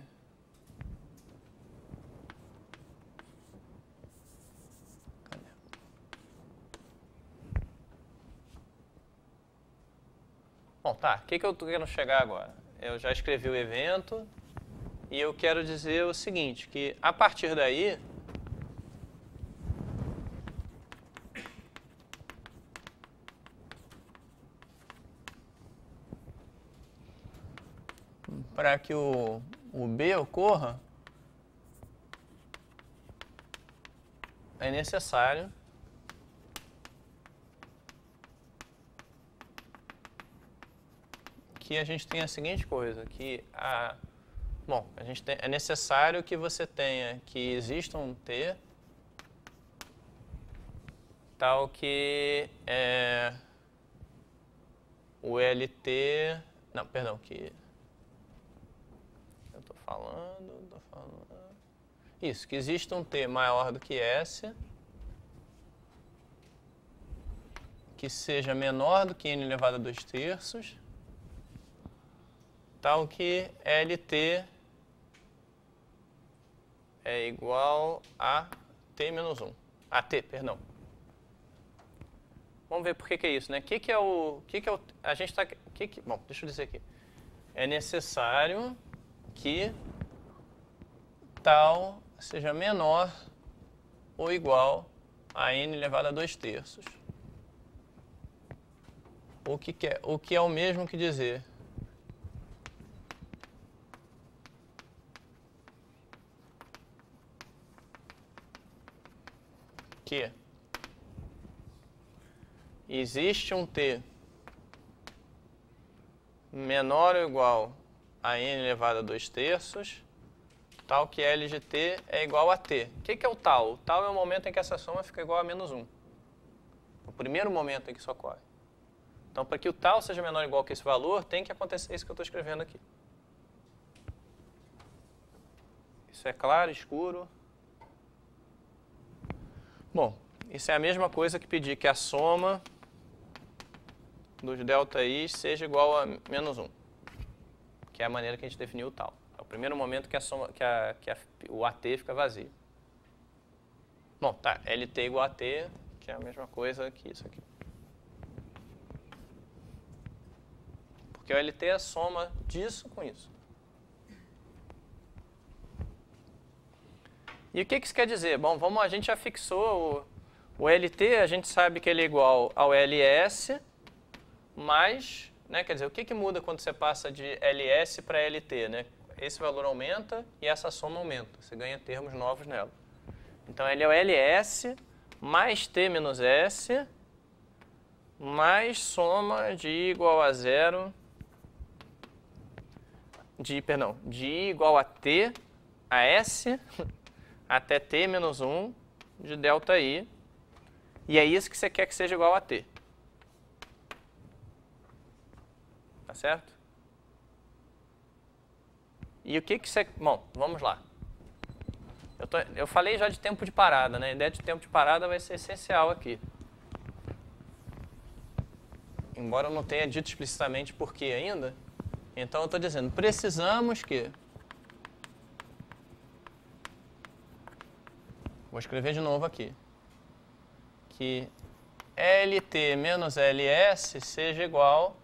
bom, tá. O que eu estou querendo chegar agora? Eu já escrevi o evento e eu quero dizer o seguinte, que a partir daí para que o B ocorra, é necessário que a gente tenha a seguinte coisa, que é necessário que você tenha que exista um T tal que o LT, não, perdão, que eu estou falando, isso, que exista um T maior do que S, que seja menor do que N elevado a 2/3, tal que LT é igual a T menos 1. A T, perdão. Vamos ver por que é isso, né? A gente está... Bom, deixa eu dizer aqui. É necessário que tal seja menor ou igual a N elevado a 2/3. O que é o mesmo que dizer que existe um T menor ou igual a N elevado a 2/3, tal que L de T é igual a T. O que é o tal? O tal é o momento em que essa soma fica igual a menos 1. O primeiro momento em que isso ocorre. Então, para que o tal seja menor ou igual que esse valor, tem que acontecer isso que eu estou escrevendo aqui. Isso é claro, escuro? Bom, isso é a mesma coisa que pedir que a soma dos ΔI seja igual a menos 1, que é a maneira que a gente definiu o tal. É o primeiro momento que o AT fica vazio. Bom, tá, LT igual a AT, que é a mesma coisa que isso aqui. Porque o LT é a soma disso com isso. E o que isso quer dizer? Bom, a gente já fixou o LT, a gente sabe que ele é igual ao LS, mas, né, quer dizer, o que muda quando você passa de LS para LT, né? Esse valor aumenta e essa soma aumenta, você ganha termos novos nela. Então, ele é o LS mais T menos S, mais soma de I igual a 0, de I igual a T a S, até T menos 1 de ΔI, e é isso que você quer que seja igual a T. Tá certo? E o que você... Bom, vamos lá. Eu falei já de tempo de parada, né? A ideia de tempo de parada vai ser essencial aqui. Embora eu não tenha dito explicitamente por que ainda, então eu estou dizendo, precisamos que... Vou escrever de novo aqui. Que LT menos LS seja igual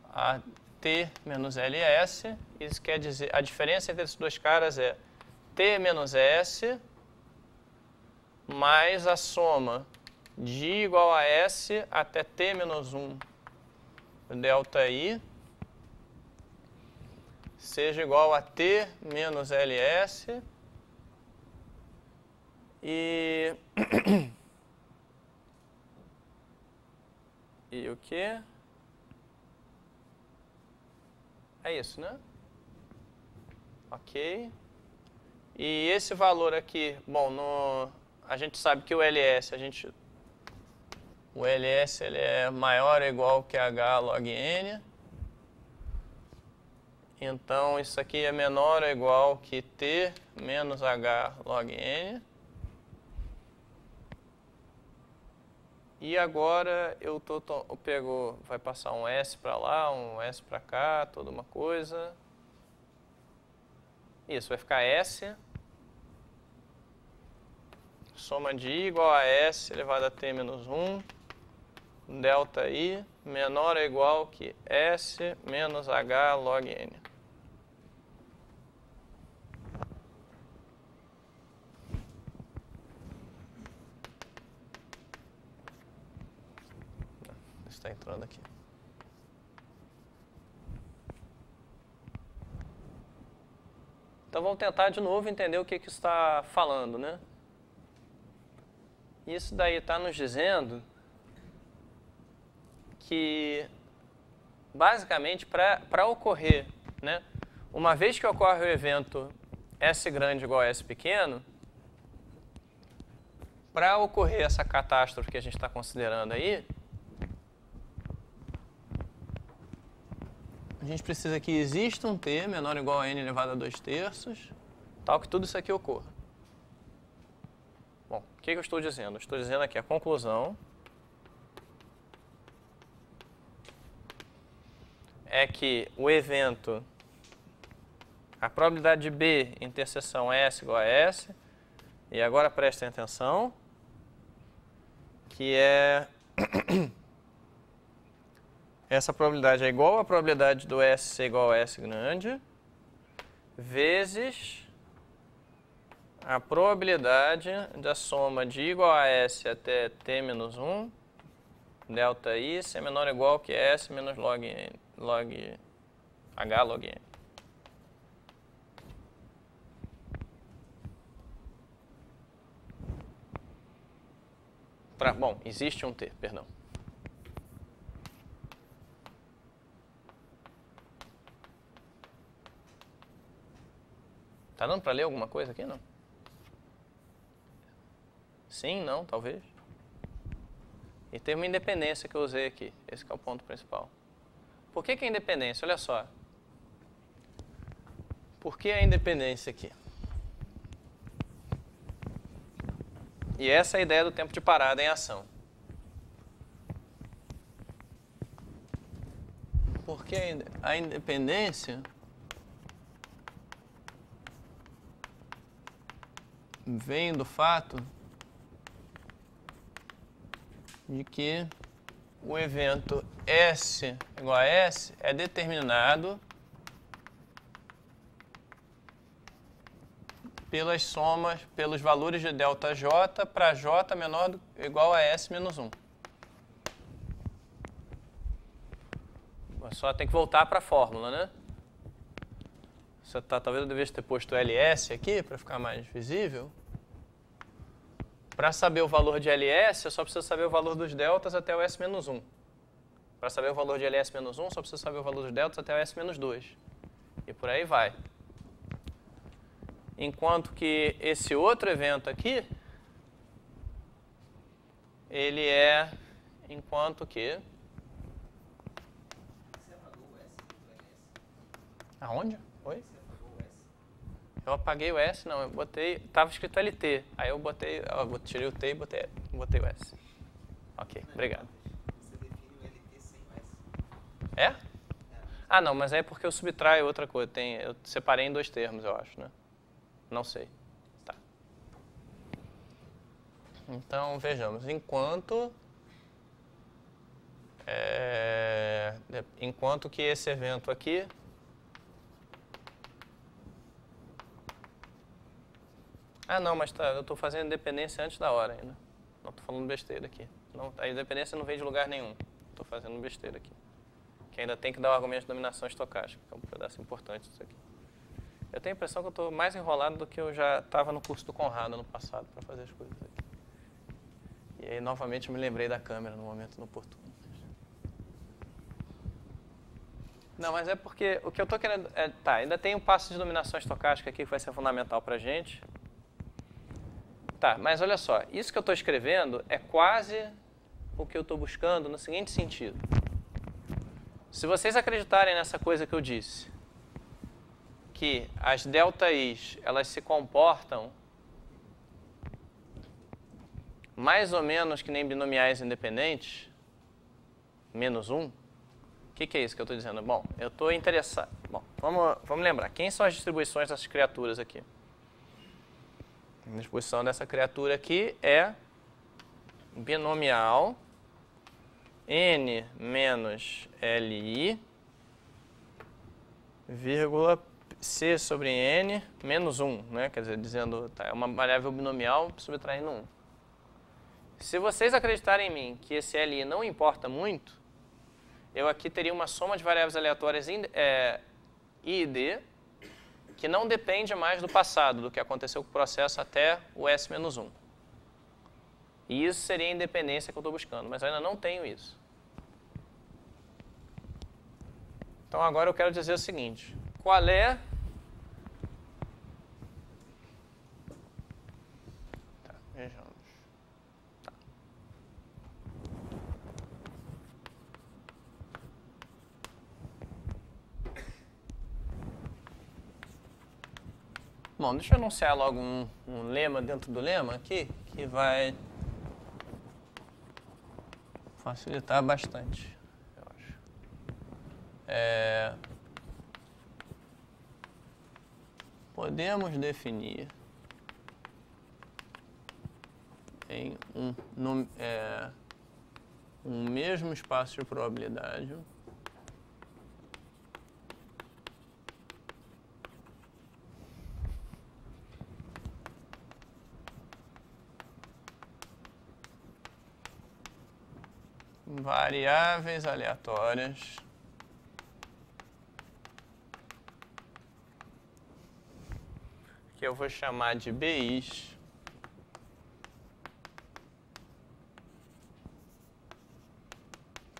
a T menos LS. Isso quer dizer, a diferença entre esses dois caras é T menos S mais a soma de I igual a S até T menos 1 ΔI seja igual a T menos LS e e o que? É isso, né? Ok. E esse valor aqui, bom, a gente sabe que o LS, ele é maior ou igual que H log N. Então, isso aqui é menor ou igual que T menos H log N. E agora eu vai passar um S para lá, um S para cá, toda uma coisa. Isso, vai ficar S. Soma de I igual a S elevado a T menos 1. Delta I menor ou igual que S menos H log N. Está entrando aqui. Então vamos tentar de novo entender o que isso está falando, né? Isso daí está nos dizendo que, basicamente, para ocorrer, né, uma vez que ocorre o evento S grande igual a S pequeno, para ocorrer essa catástrofe que a gente está considerando aí, a gente precisa que exista um T menor ou igual a N elevado a 2/3, tal que tudo isso aqui ocorra. Bom, o que eu estou dizendo? Eu estou dizendo aqui a conclusão é que o evento, a probabilidade de B interseção S igual a S, e agora prestem atenção, que é essa probabilidade é igual à probabilidade do S ser igual a S grande, vezes a probabilidade da soma de I igual a S até T menos 1, delta I, ser menor ou igual que S menos log H log N. Bom, existe um T, perdão. Tá dando para ler alguma coisa aqui, não? Sim, não, talvez. E tem uma independência que eu usei aqui. Esse que é o ponto principal. Por que a independência? Olha só. Por que a independência aqui? E essa é a ideia do tempo de parada em ação. Porque a independência vem do fato de que o evento S igual a S é determinado pelas somas, pelos valores de delta J para J menor ou igual a S menos 1. Só tem que voltar para a fórmula, né? Talvez eu devesse ter posto LS aqui para ficar mais visível. Para saber o valor de LS, eu só preciso saber o valor dos deltas até o S menos 1. Para saber o valor de LS menos 1, só preciso saber o valor dos deltas até o S menos 2. E por aí vai. Enquanto que esse outro evento aqui, ele é enquanto que... Você apagou o S do LS? Aonde? Oi? Você apagou o S? Eu apaguei o S, não, eu botei... Estava escrito LT, aí eu botei... Eu tirei o T e botei o S. Ok, obrigado. Você define o LT sem o S. É? Ah, não, mas é porque eu subtraio outra coisa. Eu separei em dois termos, eu acho, né? Não sei. Tá. Então, vejamos. Enquanto que esse evento aqui... Ah, não, mas eu estou fazendo independência antes da hora ainda. Não estou falando besteira aqui. Não, a independência não vem de lugar nenhum. Estou fazendo besteira aqui. que ainda tem que dar o argumento de dominação estocástica, que é um pedaço importante disso aqui. Eu tenho a impressão que eu estou mais enrolado do que eu já estava no curso do Conrado no passado para fazer as coisas aqui. E aí, novamente, eu me lembrei da câmera no momento inoportuno. Não, mas é porque o que eu estou querendo... tá, ainda tem um passo de dominação estocástica aqui que vai ser fundamental para a gente. Tá, mas olha só, isso que eu estou escrevendo é quase o que eu estou buscando no seguinte sentido. Se vocês acreditarem nessa coisa que eu disse, que as ΔIs, elas se comportam mais ou menos que nem binomiais independentes, menos 1, o que é isso que eu estou dizendo? Bom, eu estou interessado... Bom, vamos lembrar, quem são as distribuições dessas criaturas aqui? A distribuição dessa criatura aqui é binomial n menos li, vírgula c sobre n menos 1, né? Quer dizer, dizendo, tá, é uma variável binomial subtraindo 1. Se vocês acreditarem em mim que esse li não importa muito, eu aqui teria uma soma de variáveis aleatórias i e d, que não depende mais do passado, do que aconteceu com o processo até o s menos 1. E isso seria a independência que eu estou buscando, mas eu ainda não tenho isso. Então agora eu quero dizer o seguinte, qual é... Tá, vejamos. Tá. Bom, deixa eu anunciar logo um lema dentro do lema aqui, que vai facilitar bastante, eu acho. Podemos definir em um mesmo espaço de probabilidade variáveis aleatórias que eu vou chamar de BIs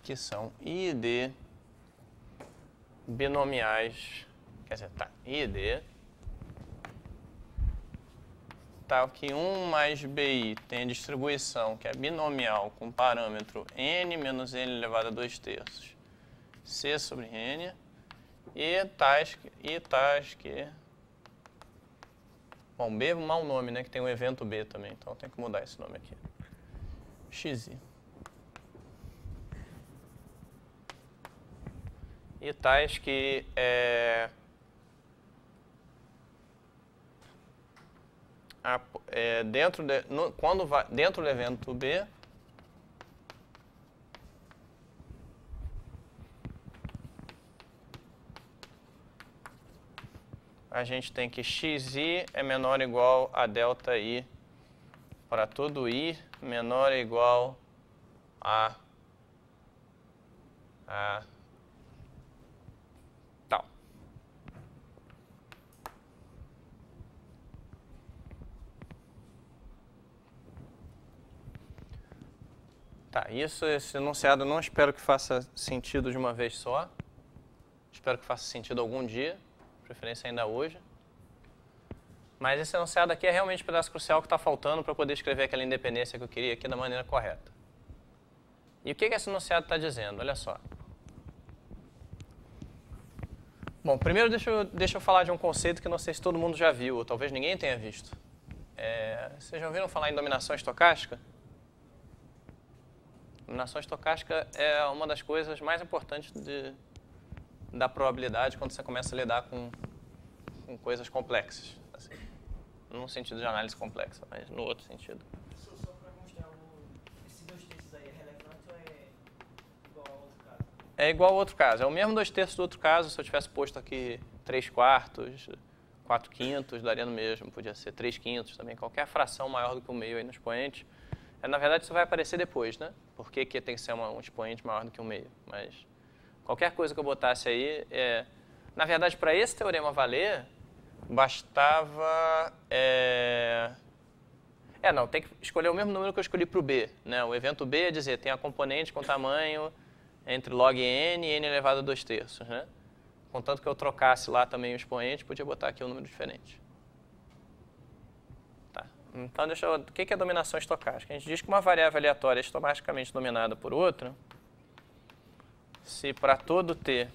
que são I e D binomiais, quer dizer, tá, I e D tal que 1 mais BI tem a distribuição que é binomial com parâmetro n menos n elevado a 2/3 c sobre n e tais que... Bom, B é um mau nome, né? Que tem um evento B também, então tem que mudar esse nome aqui. XI. E tais que dentro do evento B, a gente tem que xi é menor ou igual a ΔI para todo I menor ou igual a tal. Tá, esse enunciado eu não espero que faça sentido de uma vez só. Espero que faça sentido algum dia, de preferência ainda hoje. Mas esse enunciado aqui é realmente o pedaço crucial que está faltando para eu poder escrever aquela independência que eu queria aqui da maneira correta. E o que esse enunciado está dizendo? Olha só. Bom, primeiro deixa eu falar de um conceito que não sei se todo mundo já viu, ou talvez ninguém tenha visto. Vocês já ouviram falar em dominação estocástica? Dominação estocástica é uma das coisas mais importantes da probabilidade quando você começa a lidar com coisas complexas. Assim. Não no sentido de análise complexa, mas no outro sentido. Só para constar, esses 2/3 aí é relevante ou é igual ao outro caso? É igual ao outro caso. É o mesmo 2/3 do outro caso. Se eu tivesse posto aqui 3/4, 4/5, daria no mesmo. Podia ser 3/5 também. Qualquer fração maior do que o meio aí no expoente. Na verdade, isso vai aparecer depois, né? Por que tem que ser um expoente maior do que o meio. Mas, Qualquer coisa que eu botasse aí, na verdade, para esse teorema valer, bastava... não, tem que escolher o mesmo número que eu escolhi para o B. Né? O evento B é dizer, tem a componente com tamanho entre log n e n elevado a 2/3. Né? Contanto que eu trocasse lá também o expoente, podia botar aqui um número diferente. Tá. Então, o que é dominação estocástica? A gente diz que uma variável aleatória é estomasticamente dominada por outra se para todo t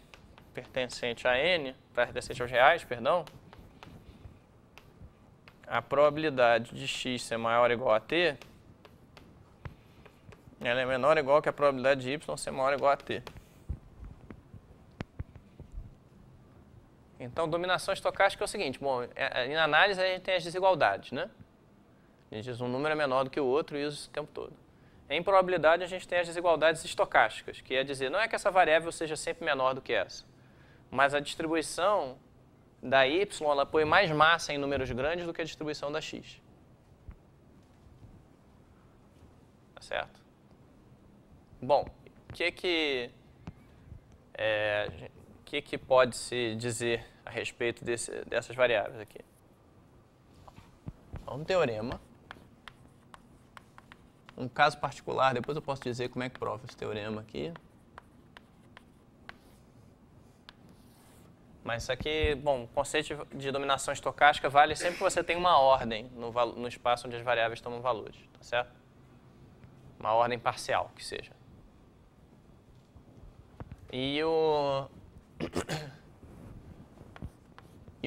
pertencente a n, pertencente aos reais, perdão, a probabilidade de x ser maior ou igual a t, ela é menor ou igual que a probabilidade de y ser maior ou igual a t. Então, dominação estocástica é o seguinte, bom, em análise a gente tem as desigualdades, né? A gente diz um número é menor do que o outro e usa isso o tempo todo. Em probabilidade a gente tem as desigualdades estocásticas, que é dizer, não é que essa variável seja sempre menor do que essa, mas a distribuição da y, ela põe mais massa em números grandes do que a distribuição da x. Tá certo? Bom, o que pode se dizer a respeito dessas variáveis aqui? Um teorema. Um caso particular, depois eu posso dizer como é que prova esse teorema aqui. Mas isso aqui, bom, o conceito de dominação estocástica vale sempre que você tem uma ordem no espaço onde as variáveis tomam valores, tá certo? Uma ordem parcial, que seja.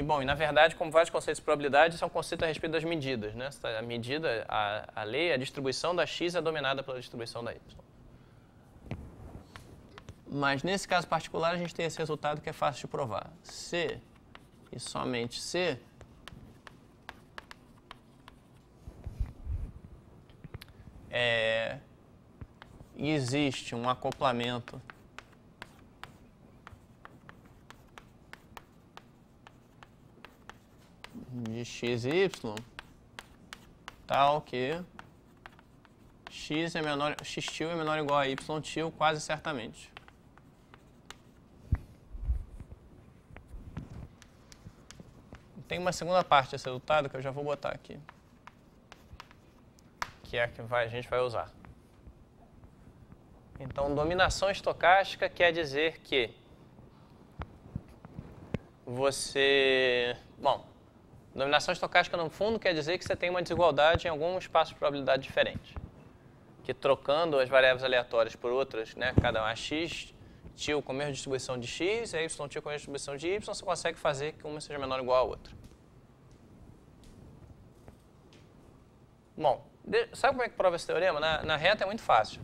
Bom, na verdade, como vários conceitos de probabilidade, isso é um conceito a respeito das medidas, né? A medida, a lei, a distribuição da x é dominada pela distribuição da y. Mas nesse caso particular, a gente tem esse resultado que é fácil de provar. Se e somente se existe um acoplamento de x e y tal que x é menor, x é menor ou igual a y quase certamente. Tem uma segunda parte desse resultado que eu já vou botar aqui, que é a que a gente vai usar. Então, dominação estocástica quer dizer que dominação estocástica, no fundo, quer dizer que você tem uma desigualdade em algum espaço de probabilidade diferente. Que trocando as variáveis aleatórias por outras, né, cada uma x tio com a mesma distribuição de x, e y tio com a mesma distribuição de y, você consegue fazer que uma seja menor ou igual à outra. Bom, sabe como é que prova esse teorema? Na reta é muito fácil.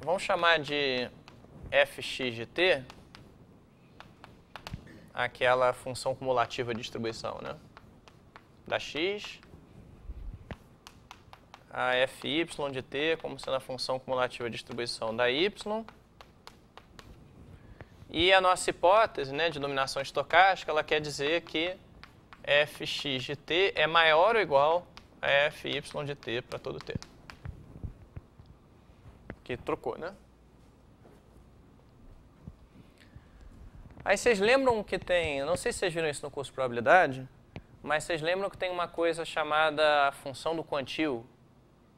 Vamos chamar de fx de t aquela função cumulativa de distribuição, né? Da x, a fy de t como sendo a função cumulativa de distribuição da y, e a nossa hipótese, né, de dominação estocástica, ela quer dizer que fx de t é maior ou igual a fy de t para todo t. Que trocou, né? Aí vocês lembram que tem, não sei se vocês viram isso no curso de probabilidade, mas vocês lembram que tem uma coisa chamada função do quantil,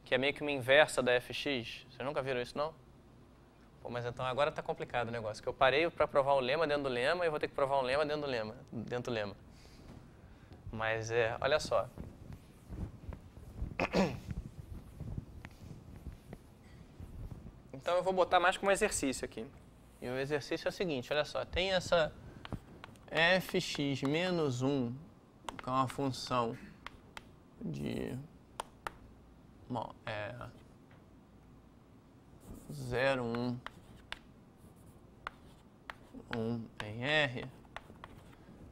que é meio que uma inversa da fx? Vocês nunca viram isso, não? Pô, mas então agora está complicado o negócio, que eu parei para provar um lema dentro do lema e vou ter que provar um lema dentro do lema. Mas olha só. Então eu vou botar mais como exercício aqui. E o exercício é o seguinte, olha só, tem essa fx menos 1, que é uma função de 0, 1 em R,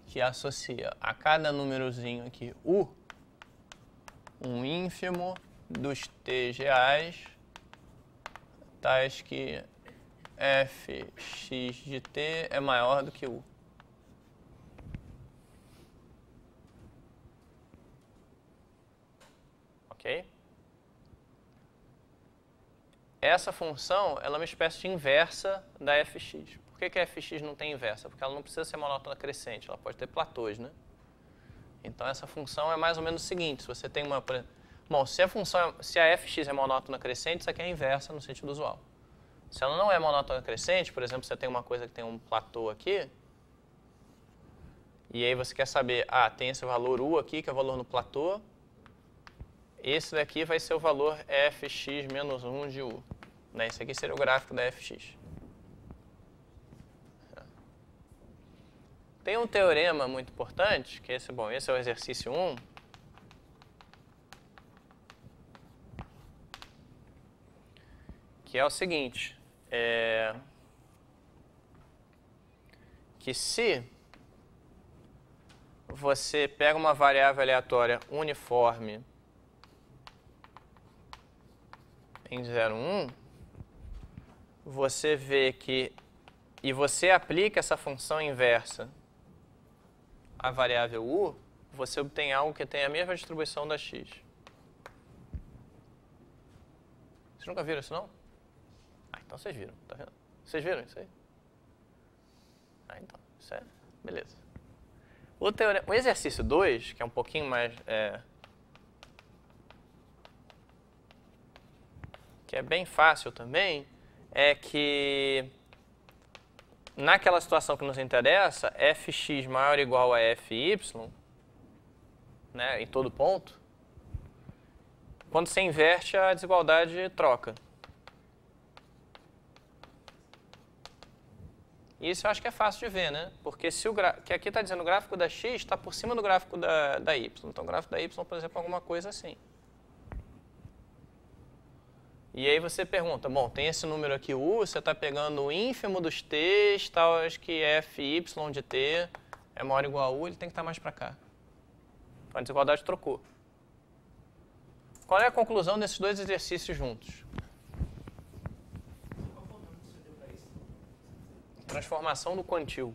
que associa a cada númerozinho aqui U, um ínfimo dos t reais, tais que fx de t é maior do que U. Ok? essa função ela é uma espécie de inversa da fx. Por que a fx não tem inversa? Porque ela não precisa ser monótona crescente, ela pode ter platôs, né? Então essa função é mais ou menos o seguinte, se você tem uma... Bom, se a fx é monótona crescente, isso aqui é a inversa no sentido usual. Se ela não é monótona crescente, por exemplo, você tem uma coisa que tem um platô aqui, e aí você quer saber, tem esse valor u aqui, que é o valor no platô, esse daqui vai ser o valor fx menos 1 de u. Né? Esse aqui seria o gráfico da fx. Tem um teorema muito importante, que esse é o exercício 1. Que é o seguinte, que se você pega uma variável aleatória uniforme em 0, 1, você vê que, e você aplica essa função inversa à variável u, você obtém algo que tem a mesma distribuição da x. Vocês nunca viram isso, não? Então vocês viram, tá vendo? Vocês viram isso aí? Então, isso é... Beleza. O exercício 2, que é um pouquinho mais... que é bem fácil também, é que naquela situação que nos interessa, fx maior ou igual a fy, né, em todo ponto, quando você inverte, a desigualdade troca. Isso eu acho que é fácil de ver, né? Porque se que aqui está dizendo o gráfico da x está por cima do gráfico da y. Então o gráfico da y, por exemplo, é alguma coisa assim. E aí você pergunta, bom, tem esse número aqui, u, você está pegando o ínfimo dos t's, tal, acho que fy de t é maior ou igual a u, ele tem que estar mais para cá. Então a desigualdade trocou. Qual é a conclusão desses dois exercícios juntos? Transformação do quantil.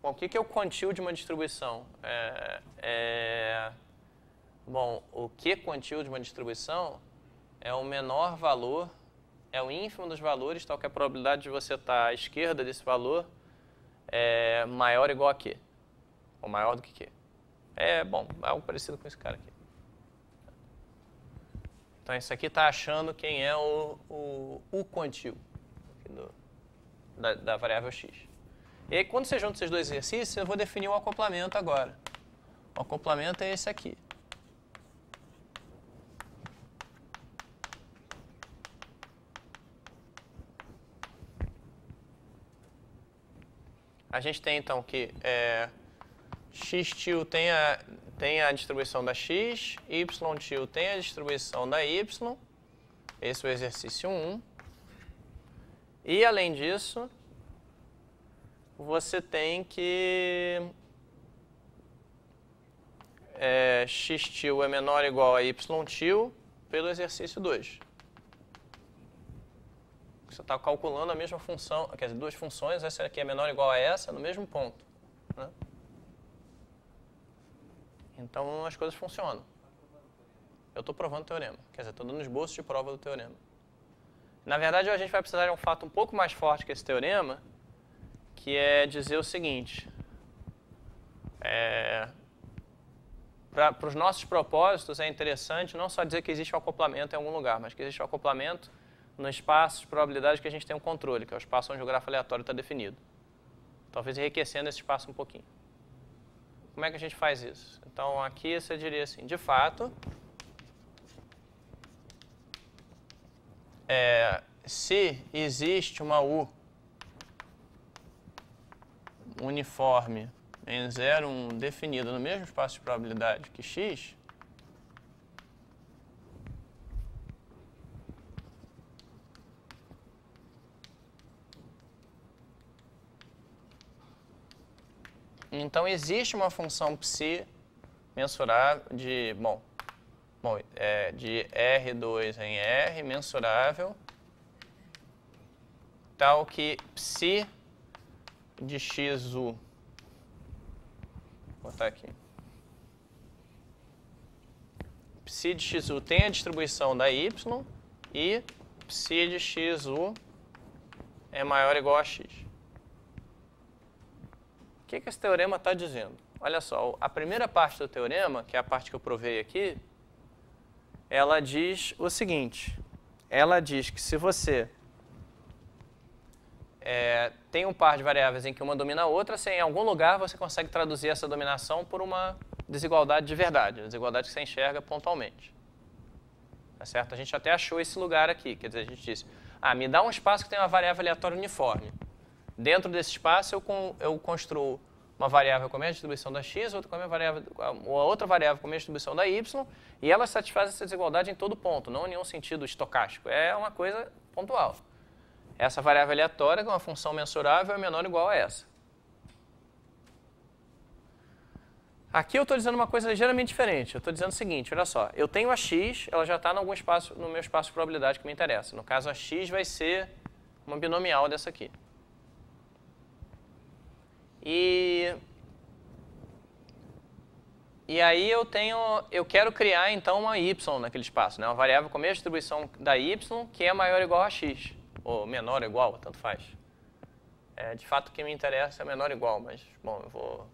Bom, o que é o quantil de uma distribuição? Bom, o que quantil de uma distribuição é o menor valor, é o ínfimo dos valores, tal que a probabilidade de você estar à esquerda desse valor é maior ou igual a Q. Ou maior do que Q. Bom, é algo parecido com esse cara aqui. Então, isso aqui está achando quem é o quantil da variável x. E aí, quando você junta esses dois exercícios, eu vou definir o acoplamento agora. O acoplamento é esse aqui. A gente tem, então, que x-til tem a distribuição da x, y-til tem a distribuição da y. Esse é o exercício 1. E, além disso, você tem que x-til é menor ou igual a y-til pelo exercício 2. Você está calculando a mesma função, quer dizer, duas funções, essa aqui é menor ou igual a essa, no mesmo ponto. Né? Então, as coisas funcionam. Eu estou provando o teorema, quer dizer, estou dando esboço de prova do teorema. Na verdade, a gente vai precisar de um fato um pouco mais forte que esse teorema, que é dizer o seguinte. Para os nossos propósitos, é interessante não só dizer que existe um acoplamento em algum lugar, mas que existe um acoplamento no espaço de probabilidade que a gente tem um controle, que é o espaço onde o grafo aleatório está definido. Talvez enriquecendo esse espaço um pouquinho. Como é que a gente faz isso? Então, aqui você diria assim, de fato, se existe uma U uniforme em 0, 1 definida no mesmo espaço de probabilidade que x, então existe uma função psi mensurável de, de R2 em R mensurável, tal que psi de xu, vou botar aqui, psi de xu tem a distribuição da y e psi de xu é maior ou igual a x. O que esse teorema está dizendo? Olha só, a primeira parte do teorema, que é a parte que eu provei aqui, ela diz o seguinte. Ela diz que se você tem um par de variáveis em que uma domina a outra, se em algum lugar você consegue traduzir essa dominação por uma desigualdade de verdade, uma desigualdade que você enxerga pontualmente. Tá certo? A gente até achou esse lugar aqui, quer dizer, a gente disse, me dá um espaço que tem uma variável aleatória uniforme. Dentro desse espaço eu construo uma variável com a mesma distribuição da x, outra variável com a mesma distribuição da y, e ela satisfaz essa desigualdade em todo ponto, não em nenhum sentido estocástico, é uma coisa pontual. Essa variável aleatória, com uma função mensurável, é menor ou igual a essa. Aqui eu estou dizendo uma coisa ligeiramente diferente. Eu estou dizendo o seguinte, olha só, eu tenho a x, ela já está no meu espaço de probabilidade que me interessa. No caso, a x vai ser uma binomial dessa aqui. E aí eu quero criar então uma y naquele espaço, né? Uma variável com a mesma distribuição da y, que é maior ou igual a x. Ou menor ou igual, tanto faz. De fato, o que me interessa é menor ou igual, mas, bom, eu vou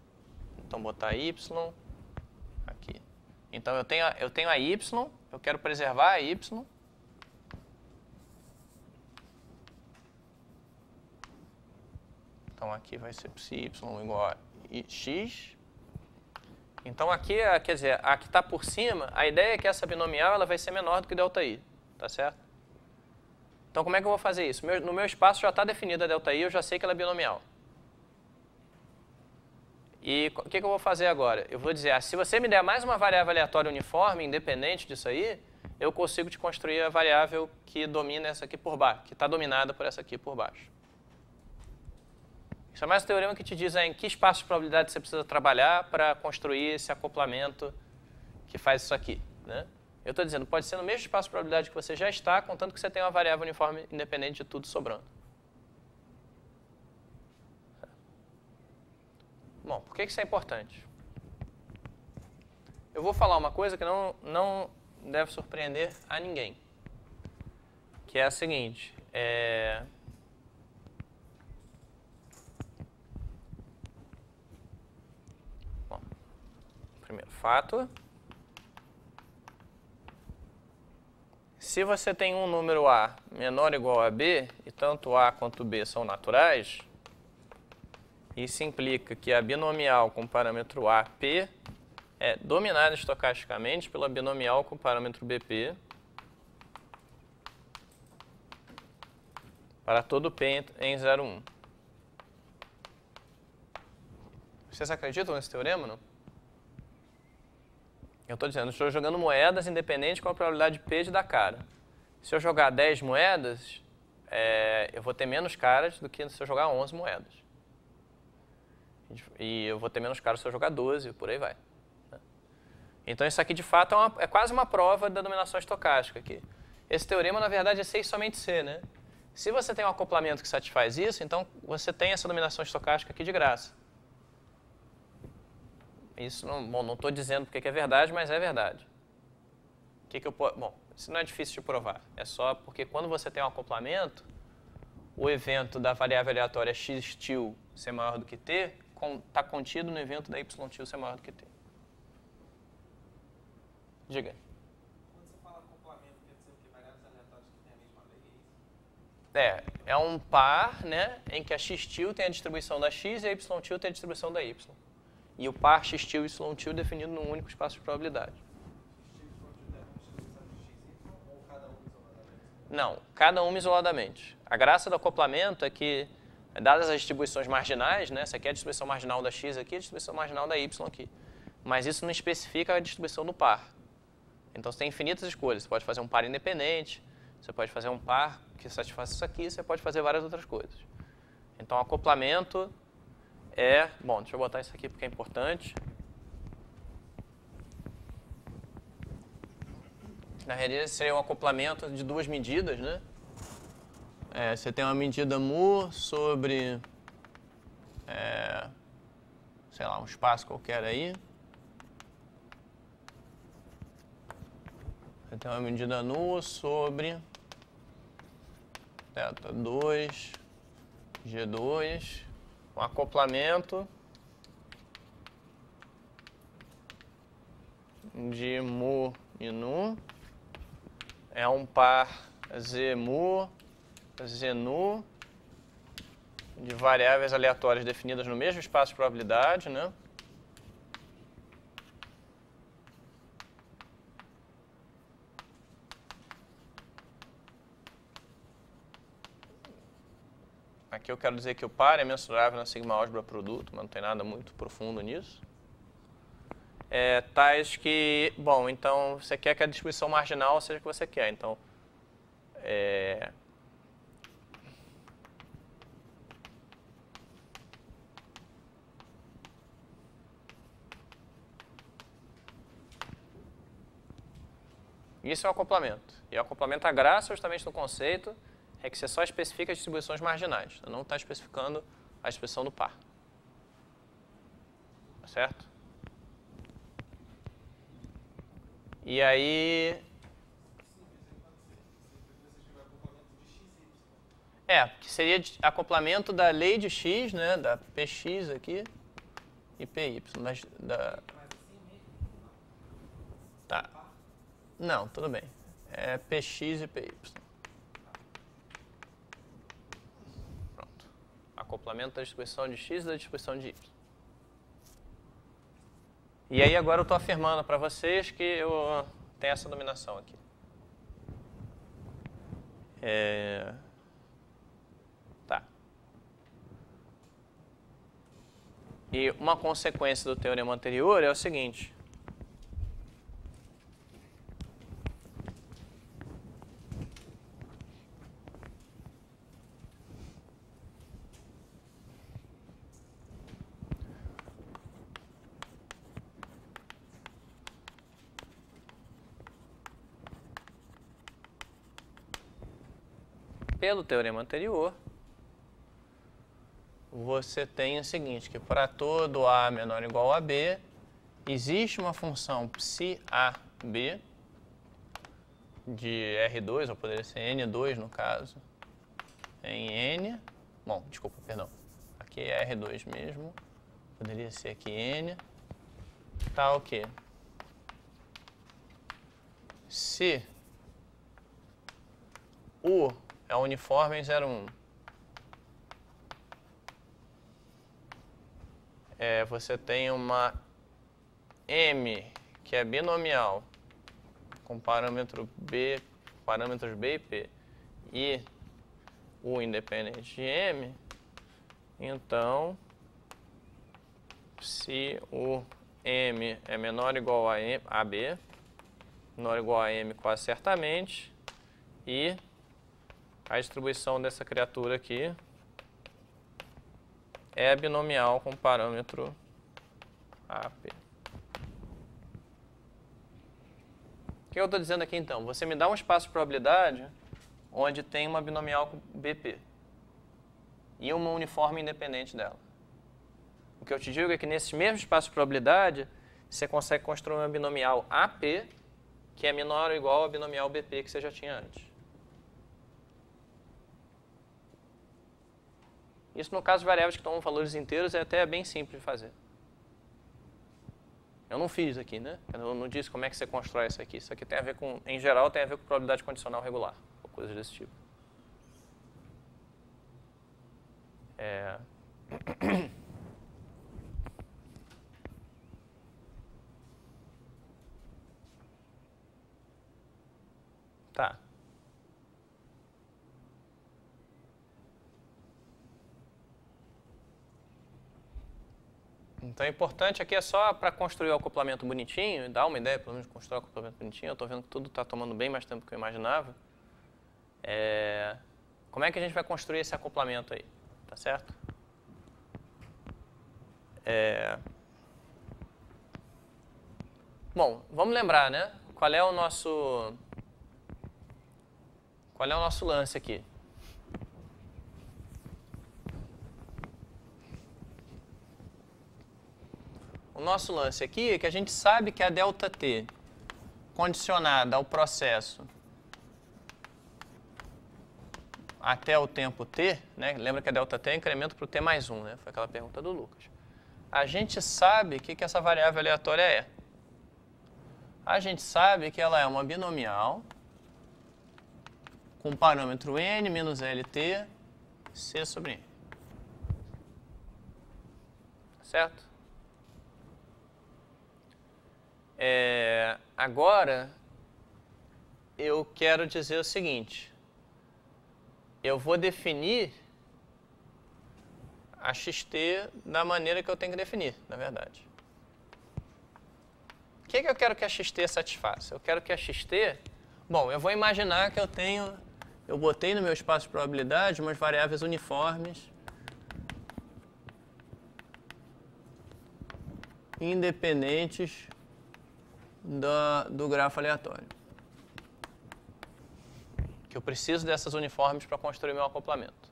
então botar y aqui. Então, eu tenho a y, eu quero preservar a y. Então, aqui vai ser psi y igual a x. Então, aqui, quer dizer, a que está por cima, a ideia é que essa binomial ela vai ser menor do que ΔI, tá certo? Então, como é que eu vou fazer isso? No meu espaço já está definida a ΔI, eu já sei que ela é binomial. E o que eu vou fazer agora? Eu vou dizer, se você me der mais uma variável aleatória uniforme, independente disso aí, eu consigo te construir a variável que domina essa aqui por baixo, que está dominada por essa aqui por baixo. Isso é mais um teorema que te diz em que espaço de probabilidade você precisa trabalhar para construir esse acoplamento que faz isso aqui, né? Eu estou dizendo, pode ser no mesmo espaço de probabilidade que você já está, contanto que você tenha uma variável uniforme independente de tudo sobrando. Bom, por que isso é importante? Eu vou falar uma coisa que não deve surpreender a ninguém, que é a seguinte, Bom, primeiro fato. Se você tem um número A menor ou igual a B, e tanto A quanto B são naturais, isso implica que a binomial com parâmetro AP é dominada estocasticamente pela binomial com parâmetro BP para todo P em 0, 1. Vocês acreditam nesse teorema, não? Eu estou dizendo, estou jogando moedas independentes com a probabilidade de P de dar cara. Se eu jogar 10 moedas, eu vou ter menos caras do que se eu jogar 11 moedas. E eu vou ter menos caras se eu jogar 12 e por aí vai. Então isso aqui de fato é quase uma prova da dominação estocástica aqui. Esse teorema na verdade é C e somente C, né? Se você tem um acoplamento que satisfaz isso, então você tem essa dominação estocástica aqui de graça. Isso não estou dizendo porque é verdade, mas é verdade. Bom, isso não é difícil de provar. É só porque quando você tem um acoplamento, o evento da variável aleatória x til ser maior do que t está contido no evento da y til ser maior do que t. Diga. Quando você fala acoplamento, quer dizer o quê? Variáveis aleatórias que têm a mesma lei? É um par, né, em que a x til tem a distribuição da x e a y til tem a distribuição da y. E o par x til e y til definido num único espaço de probabilidade. Não, cada uma isoladamente. A graça do acoplamento é que, dadas as distribuições marginais, né, essa aqui é a distribuição marginal da x aqui, a distribuição marginal da y aqui. Mas isso não especifica a distribuição do par. Então você tem infinitas escolhas. Você pode fazer um par independente, você pode fazer um par que satisfaça isso aqui, você pode fazer várias outras coisas. Então acoplamento bom, deixa eu botar isso aqui porque é importante. Na realidade, seria um acoplamento de duas medidas, né? Você tem uma medida mu sobre, sei lá, um espaço qualquer aí. Você tem uma medida nu sobre θ 2, G2, um acoplamento de mu e nu, é um par Z mu, Z nu, de variáveis aleatórias definidas no mesmo espaço de probabilidade, né? Aqui eu quero dizer que o par é mensurável na sigma-álgebra produto, mas não tem nada muito profundo nisso. Tais que, bom, então você quer que a distribuição marginal seja o que você quer. Então, isso é o acoplamento. E o acoplamento, a graça justamente no conceito é que você só especifica as distribuições marginais. Você não está especificando a expressão do par. Tá certo? E aí... que seria acoplamento da lei de x, né, da px aqui, e py, Tá. Não, tudo bem. É px e py. Pronto. Acoplamento da distribuição de x e da distribuição de y. E aí agora eu estou afirmando para vocês que eu tenho essa dominação aqui. Tá. E uma consequência do teorema anterior é o seguinte. Pelo teorema anterior, você tem o seguinte, que para todo A menor ou igual a B, existe uma função psi-AB de R2, ou poderia ser N2 no caso, em N, bom, desculpa, perdão, aqui é R2 mesmo, poderia ser aqui N, tal que se U é uniforme em 0,1. Você tem uma M que é binomial com parâmetros B e P e U independente de M, então se o M é menor ou igual a B, menor ou igual a M quase certamente, e a distribuição dessa criatura aqui é binomial com parâmetro AP. O que eu estou dizendo aqui então? Você me dá um espaço de probabilidade onde tem uma binomial com BP e uma uniforme independente dela. O que eu te digo é que nesse mesmo espaço de probabilidade você consegue construir uma binomial AP que é menor ou igual a binomial BP que você já tinha antes. Isso no caso de variáveis que tomam valores inteiros é até bem simples de fazer. Eu não fiz aqui, né? Eu não disse como é que você constrói isso aqui. Isso aqui tem a ver com, em geral, tem a ver com probabilidade condicional regular, ou coisas desse tipo. Tá. Então, o importante aqui é só para construir o acoplamento bonitinho, dar uma ideia, pelo menos, de construir o acoplamento bonitinho. Eu estou vendo que tudo está tomando bem mais tempo do que eu imaginava. Como é que a gente vai construir esse acoplamento aí? Tá certo? Bom, vamos lembrar, né? Qual é o nosso lance aqui? O nosso lance aqui é que a gente sabe que a ΔT condicionada ao processo até o tempo t, né? Lembra que a ΔT é incremento para o t mais 1, né? Foi aquela pergunta do Lucas. A gente sabe o que essa variável aleatória é. A gente sabe que ela é uma binomial com parâmetro n menos lt c sobre n. Certo? Agora, eu quero dizer o seguinte. Eu vou definir a xt da maneira que eu tenho que definir, na verdade. O que eu quero que a xt satisfaça? Eu quero que a xt... Bom, eu vou imaginar que eu botei no meu espaço de probabilidade umas variáveis uniformes independentes do grafo aleatório. Que eu preciso dessas uniformes para construir meu acoplamento.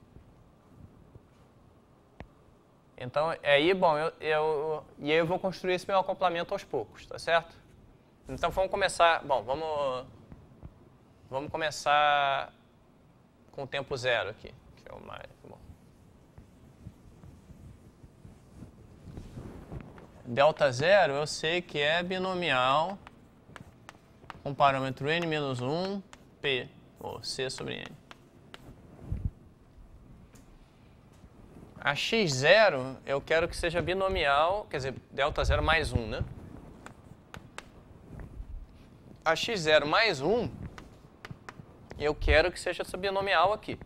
Então, aí, bom, e aí eu vou construir esse meu acoplamento aos poucos, tá certo? Então, vamos começar, bom, vamos começar com o tempo zero aqui, que é o mais bom. Delta zero eu sei que é binomial com parâmetro n menos 1, p, ou c sobre n. A x0 eu quero que seja binomial, quer dizer, delta zero mais 1, né? A x0 mais 1 eu quero que seja essa binomial aqui.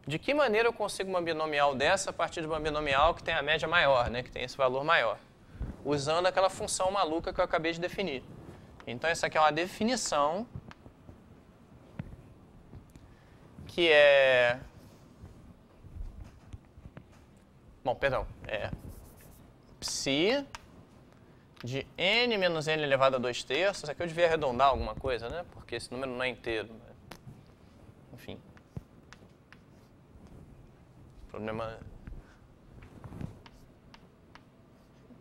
De que maneira eu consigo uma binomial dessa a partir de uma binomial que tem a média maior, né? Que tem esse valor maior? Usando aquela função maluca que eu acabei de definir. Então, essa aqui é uma definição que é... Bom, perdão. É psi de n menos n elevado a 2/3. Aqui eu devia arredondar alguma coisa, né? Porque esse número não é inteiro. Né? Enfim. Problema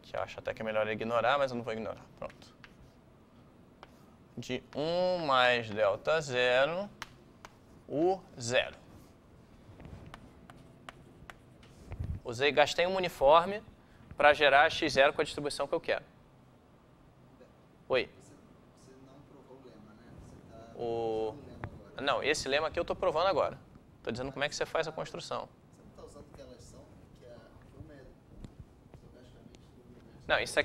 que eu acho até que é melhor ignorar, mas eu não vou ignorar. Pronto. De 1 mais delta zero, o zero. Gastei um uniforme para gerar x0 com a distribuição que eu quero. Oi? Você não provou o lema, né? Você está provando o lema agora. Não, esse lema aqui eu estou provando agora. Estou dizendo como é que você faz a construção. Você não está usando que elas são, que uma é estocasticamente do... Não, isso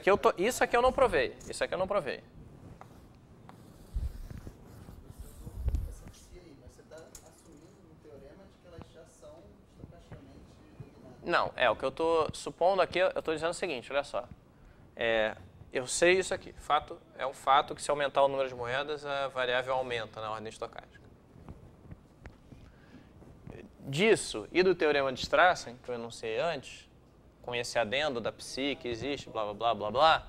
aqui eu não provei. Isso aqui eu não provei. Essa psi aí, mas você está assumindo no teorema de que elas já são estocasticamente dominadas. Não, o que eu estou supondo aqui, eu estou dizendo o seguinte, olha só. Eu sei isso aqui. É um fato que se aumentar o número de moedas, a variável aumenta na ordem estocástica. Disso e do teorema de Strassen, que eu enunciei antes, com esse adendo da psi que existe, blá, blá, blá, blá, blá,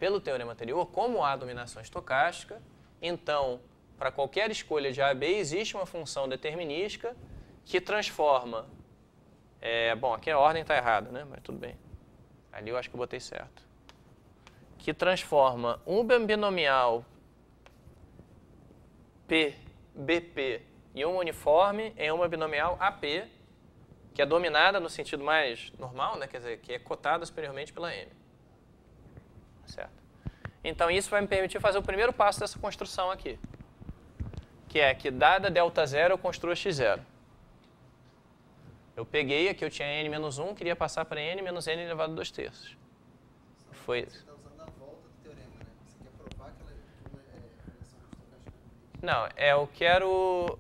pelo teorema anterior, como há dominação estocástica, então, para qualquer escolha de A a B, existe uma função determinística que transforma... bom, aqui a ordem está errada, né? Mas tudo bem. Ali eu acho que eu botei certo. Que transforma um binomial P, BP e um uniforme em uma binomial AP, que é dominada no sentido mais normal, né? Quer dizer, que é cotada superiormente pela M. Certo? Então, isso vai me permitir fazer o primeiro passo dessa construção aqui, que é que, dada delta zero, eu construo x0. Eu peguei, aqui eu tinha n menos 1, queria passar para n menos n elevado a 2/3. Foi isso. Você está usando a volta do teorema, né? Você quer provar que uma relação estocástica. Não, eu quero...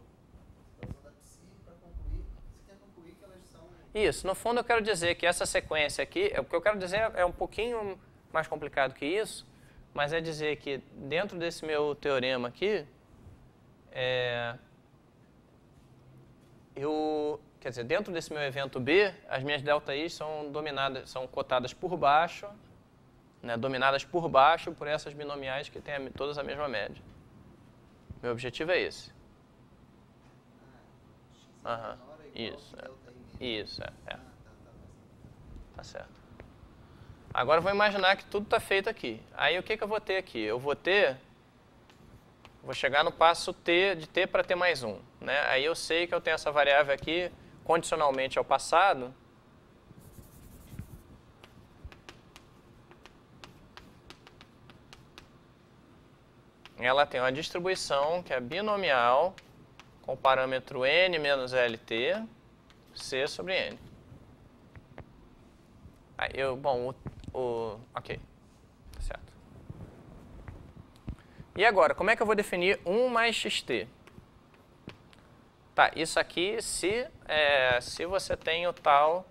Você está usando a psi para concluir. Você quer concluir que elas são... Isso, no fundo eu quero dizer que essa sequência aqui, o que eu quero dizer é um pouquinho mais complicado que isso, mas é dizer que dentro desse meu teorema aqui, quer dizer, dentro desse meu evento B, as minhas ΔI são cotadas por baixo, né, dominadas por baixo por essas binomiais que têm todas a mesma média. Meu objetivo é esse. Isso, isso, Tá certo. Agora eu vou imaginar que tudo está feito aqui. Aí o que eu vou ter aqui? Vou chegar no passo T, de T para T mais 1. né? Aí eu sei que eu tenho essa variável aqui condicionalmente ao passado. Ela tem uma distribuição que é binomial com o parâmetro n menos lt, c sobre n. Aí ok, certo. E agora, como é que eu vou definir 1 mais xt? Tá, isso aqui se você tem o tal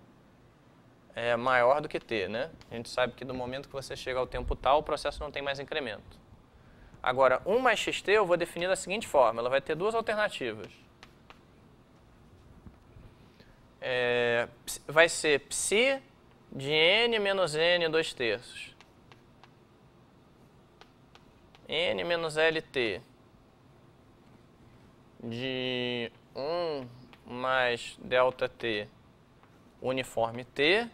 maior do que t, né? A gente sabe que no momento que você chega ao tempo tal, o processo não tem mais incremento. Agora, 1 mais xt eu vou definir da seguinte forma, ela vai ter duas alternativas. Vai ser psi de n menos n 2/3. N menos lt de 1 mais delta t uniforme t.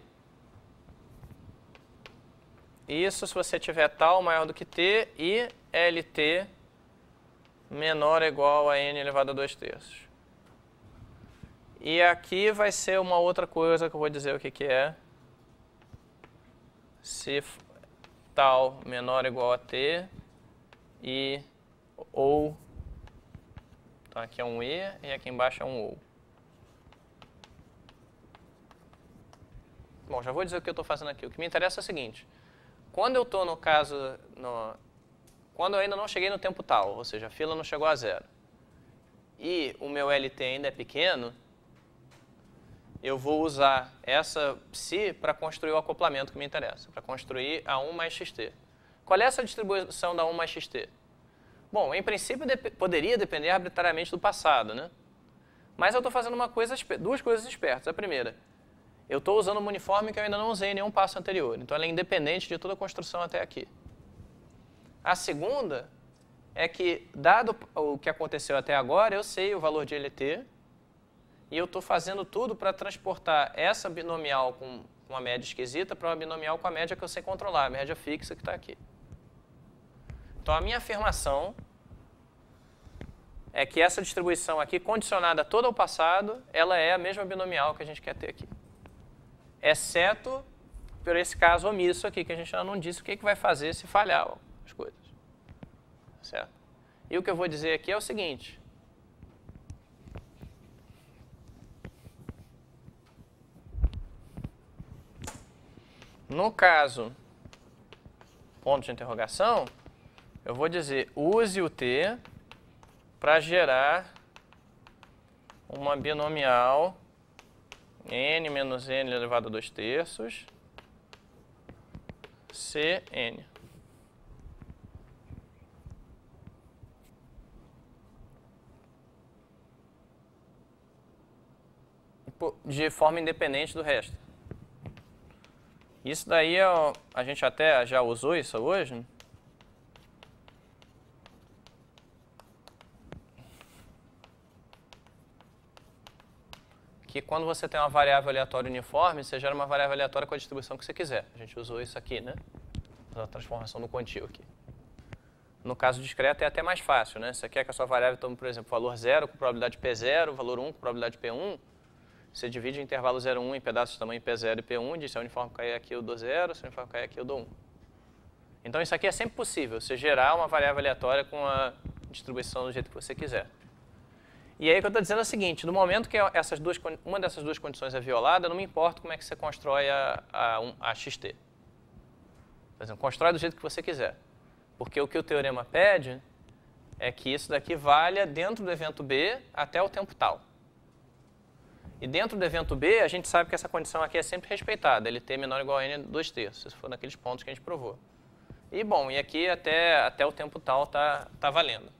Isso se você tiver tal maior do que t e lt menor ou igual a n elevado a 2/3. E aqui vai ser uma outra coisa que eu vou dizer o que é. Se tal menor ou igual a t e ou, então aqui é um e aqui embaixo é um ou. Bom, já vou dizer o que eu estou fazendo aqui. O que me interessa é o seguinte, quando eu estou no caso, quando eu ainda não cheguei no tempo tal, ou seja, a fila não chegou a 0, e o meu LT ainda é pequeno, eu vou usar essa psi para construir o acoplamento que me interessa, para construir a 1 mais xt. Qual é essa distribuição da 1 mais xt? Bom, em princípio poderia depender arbitrariamente do passado, né? Mas eu estou fazendo duas coisas espertas. A primeira, eu estou usando uma uniforme que eu ainda não usei em nenhum passo anterior, então ela é independente de toda a construção até aqui. A segunda é que, dado o que aconteceu até agora, eu sei o valor de LT, e eu estou fazendo tudo para transportar essa binomial com uma média esquisita para uma binomial com a média que eu sei controlar, a média fixa que está aqui. Então, a minha afirmação é que essa distribuição aqui, condicionada toda ao passado, ela é a mesma binomial que a gente quer ter aqui. Exceto por esse caso omisso aqui, que a gente ainda não disse o que vai fazer se falhar as coisas. Certo? E o que eu vou dizer aqui é o seguinte. No caso, ponto de interrogação, eu vou dizer use o t para gerar uma binomial n menos n elevado a 2/3 Cn. De forma independente do resto. Isso daí, a gente até já usou isso hoje, né? Que quando você tem uma variável aleatória uniforme, você gera uma variável aleatória com a distribuição que você quiser. A gente usou isso aqui, né? A transformação do quantio aqui. No caso discreto é até mais fácil, né? Você quer que a sua variável tome, por exemplo, valor 0 com probabilidade P0, valor 1 com probabilidade P1. Você divide o intervalo 0, 1 em pedaços de tamanho P0 e P1, diz se a uniforme cair aqui eu dou 0, se a uniforme cair aqui eu dou 1. Então isso aqui é sempre possível, você gerar uma variável aleatória com a distribuição do jeito que você quiser. E aí o que eu estou dizendo é o seguinte, no momento que uma dessas duas condições é violada, não me importa como é que você constrói a xt. Por exemplo, constrói do jeito que você quiser. Porque o que o teorema pede é que isso daqui valha dentro do evento B até o tempo tal. E dentro do evento B, a gente sabe que essa condição aqui é sempre respeitada, LT menor ou igual a n 2/3, se for naqueles pontos que a gente provou. E bom, e aqui até o tempo tal tá valendo.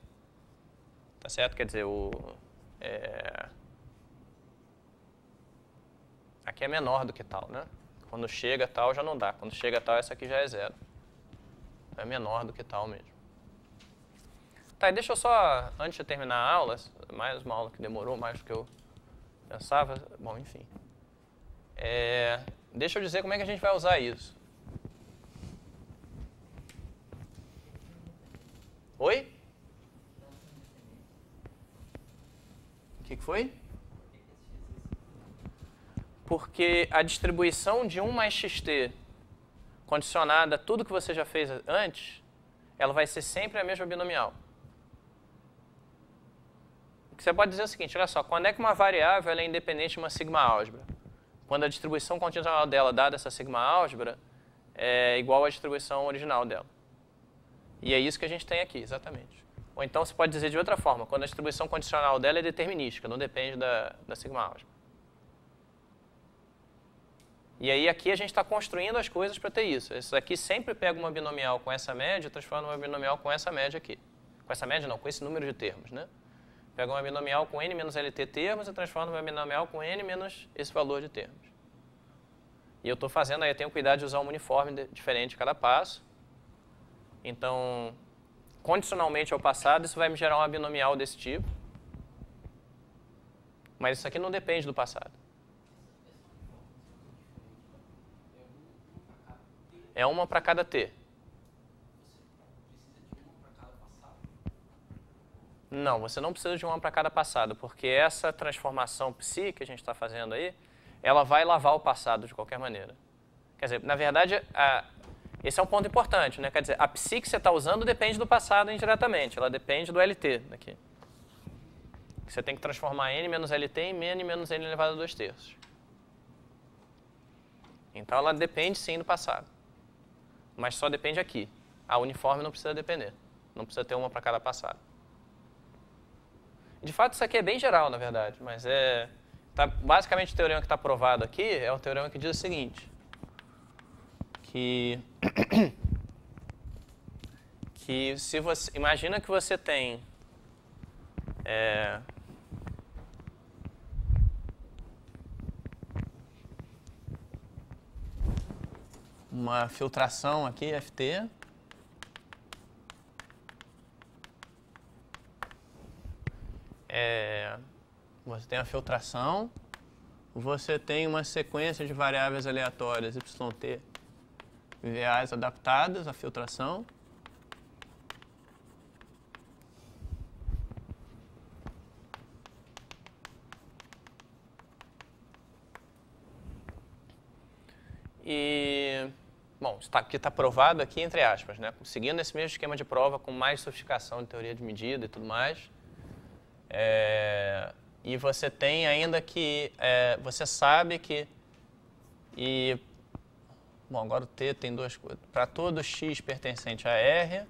Tá certo? Quer dizer, aqui é menor do que tal, né? Quando chega tal já não dá, quando chega tal essa aqui já é 0. É menor do que tal mesmo. Tá, e deixa eu só, antes de terminar a aula, mais uma aula que demorou mais do que eu pensava, bom, enfim. Deixa eu dizer como é que a gente vai usar isso. Oi? que foi? Porque a distribuição de 1 mais xt condicionada a tudo que você já fez antes, ela vai ser sempre a mesma binomial. O que você pode dizer é o seguinte, olha só, quando é que uma variável ela é independente de uma sigma-álgebra? Quando a distribuição condicional dela, dada essa sigma-álgebra, é igual à distribuição original dela. E é isso que a gente tem aqui, exatamente. Ou então você pode dizer de outra forma, quando a distribuição condicional dela é determinística, não depende da sigma-álgebra. E aí aqui a gente está construindo as coisas para ter isso. Isso aqui sempre pega uma binomial com essa média e transforma uma binomial com essa média aqui. Com essa média não, com esse número de termos, né? Pega uma binomial com n menos lt termos e transforma uma binomial com n menos esse valor de termos. E eu estou fazendo aí, eu tenho cuidado de usar um uniforme diferente em cada passo. Então, condicionalmente ao passado, isso vai me gerar uma binomial desse tipo. Mas isso aqui não depende do passado. É uma para cada t. Não, você não precisa de uma para cada passado, porque essa transformação psi que a gente está fazendo aí, ela vai lavar o passado de qualquer maneira. Quer dizer, na verdade, esse é um ponto importante, né? Quer dizer, a psi que você está usando depende do passado indiretamente, ela depende do LT daqui. Você tem que transformar n menos LT em n menos n elevado a 2/3. Então ela depende sim do passado. Mas só depende aqui. A uniforme não precisa depender. Não precisa ter uma para cada passado. De fato, isso aqui é bem geral, na verdade. Mas basicamente o teorema que está provado aqui é o teorema que diz o seguinte. Que se você... Imagina que você tem... uma filtração aqui, FT. Você tem a filtração. Você tem uma sequência de variáveis aleatórias, yt, VAs adaptadas à filtração. E, bom, aqui está provado aqui entre aspas, né? Seguindo esse mesmo esquema de prova com mais sofisticação de teoria de medida e tudo mais. E você tem ainda que, você sabe que, bom, agora o T tem duas coisas. Para todo x pertencente a R,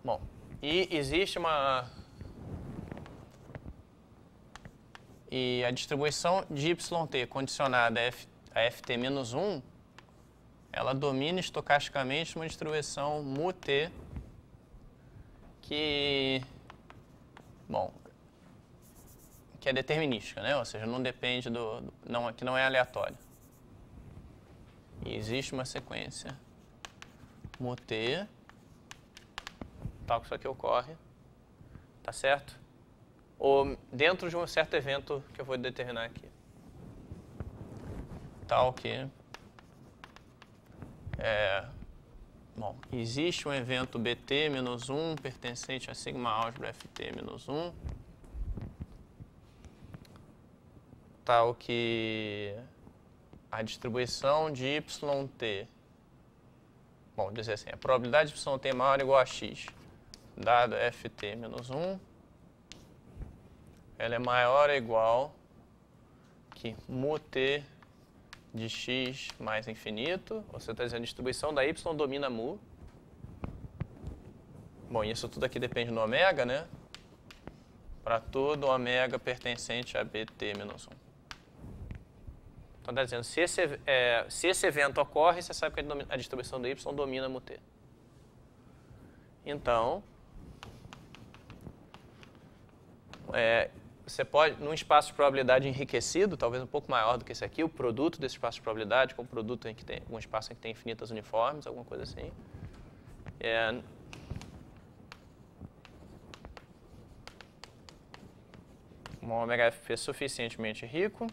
bom, e existe e a distribuição de yt condicionada a ft-1, ela domina estocasticamente uma distribuição mu-t que é determinística, né? Ou seja, não depende que não é aleatória. E existe uma sequência mu-t, tal que isso aqui ocorre, tá certo? Ou dentro de um certo evento que eu vou determinar aqui. Tal que bom, existe um evento bt-1 pertencente a sigma-álgebra ft-1, tal que a distribuição de yt, bom, dizer assim, a probabilidade de yt maior ou igual a x, dado ft-1, ela é maior ou igual que mu-t de x mais infinito, ou você está dizendo a distribuição da y domina mu. Bom, isso tudo aqui depende do ômega, né? Para todo ômega pertencente a bt-1. Então está dizendo, se esse evento ocorre, você sabe que a distribuição da y domina mu-t. Então, você pode, num espaço de probabilidade enriquecido, talvez um pouco maior do que esse aqui, o produto desse espaço de probabilidade, com o produto em que tem um espaço em que tem infinitas uniformes, alguma coisa assim. Um ômega FP suficientemente rico.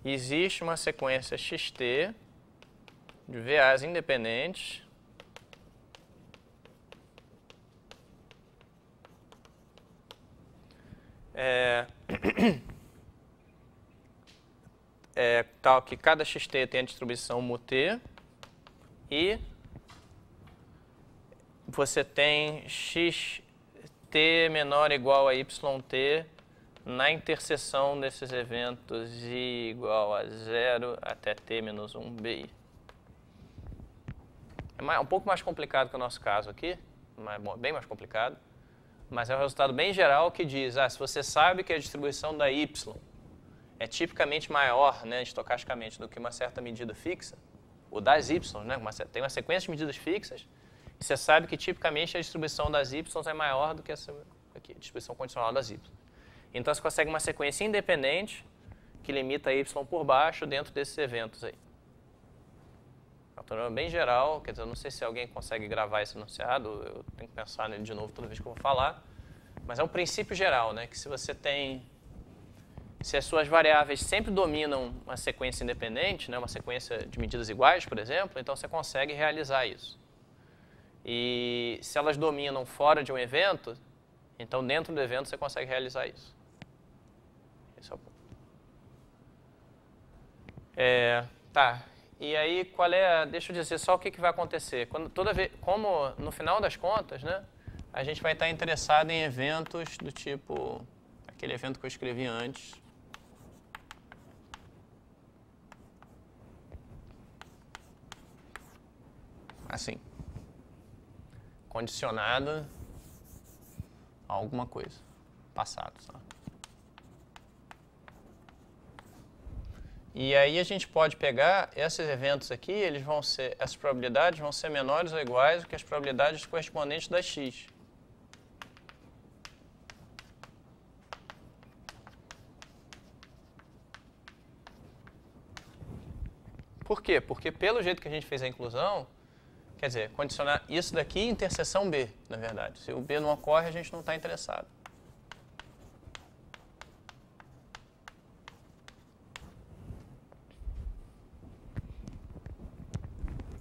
Existe uma sequência xt de VAs independentes Tal que cada xt tem a distribuição μt e você tem xt menor ou igual a yt na interseção desses eventos i igual a 0 até t menos 1 bi. É um pouco mais complicado que o nosso caso aqui, bem mais complicado, mas é um resultado bem geral que diz, se você sabe que a distribuição da y é tipicamente maior, né, estocasticamente, do que uma certa medida fixa, ou das y, né, tem uma sequência de medidas fixas, e você sabe que tipicamente a distribuição das y é maior do que essa aqui, a distribuição condicional das y. Então você consegue uma sequência independente que limita a y por baixo dentro desses eventos aí. É um teorema bem geral, quer dizer, eu não sei se alguém consegue gravar esse enunciado, eu tenho que pensar nele de novo toda vez que eu vou falar, mas é um princípio geral, né, que se as suas variáveis sempre dominam uma sequência independente, né, uma sequência de medidas iguais, por exemplo, então você consegue realizar isso. E se elas dominam fora de um evento, então dentro do evento você consegue realizar isso. Esse é o ponto. Tá. E aí, deixa eu dizer só o que vai acontecer. Como no final das contas, né, a gente vai estar interessado em eventos do tipo, aquele evento que eu escrevi antes. Assim. Condicionado a alguma coisa. Passado, sabe? E aí a gente pode pegar esses eventos aqui, essas probabilidades vão ser menores ou iguais do que as probabilidades correspondentes das x. Por quê? Porque pelo jeito que a gente fez a inclusão, quer dizer, condicionar isso daqui em interseção B, na verdade. Se o B não ocorre, a gente não está interessado.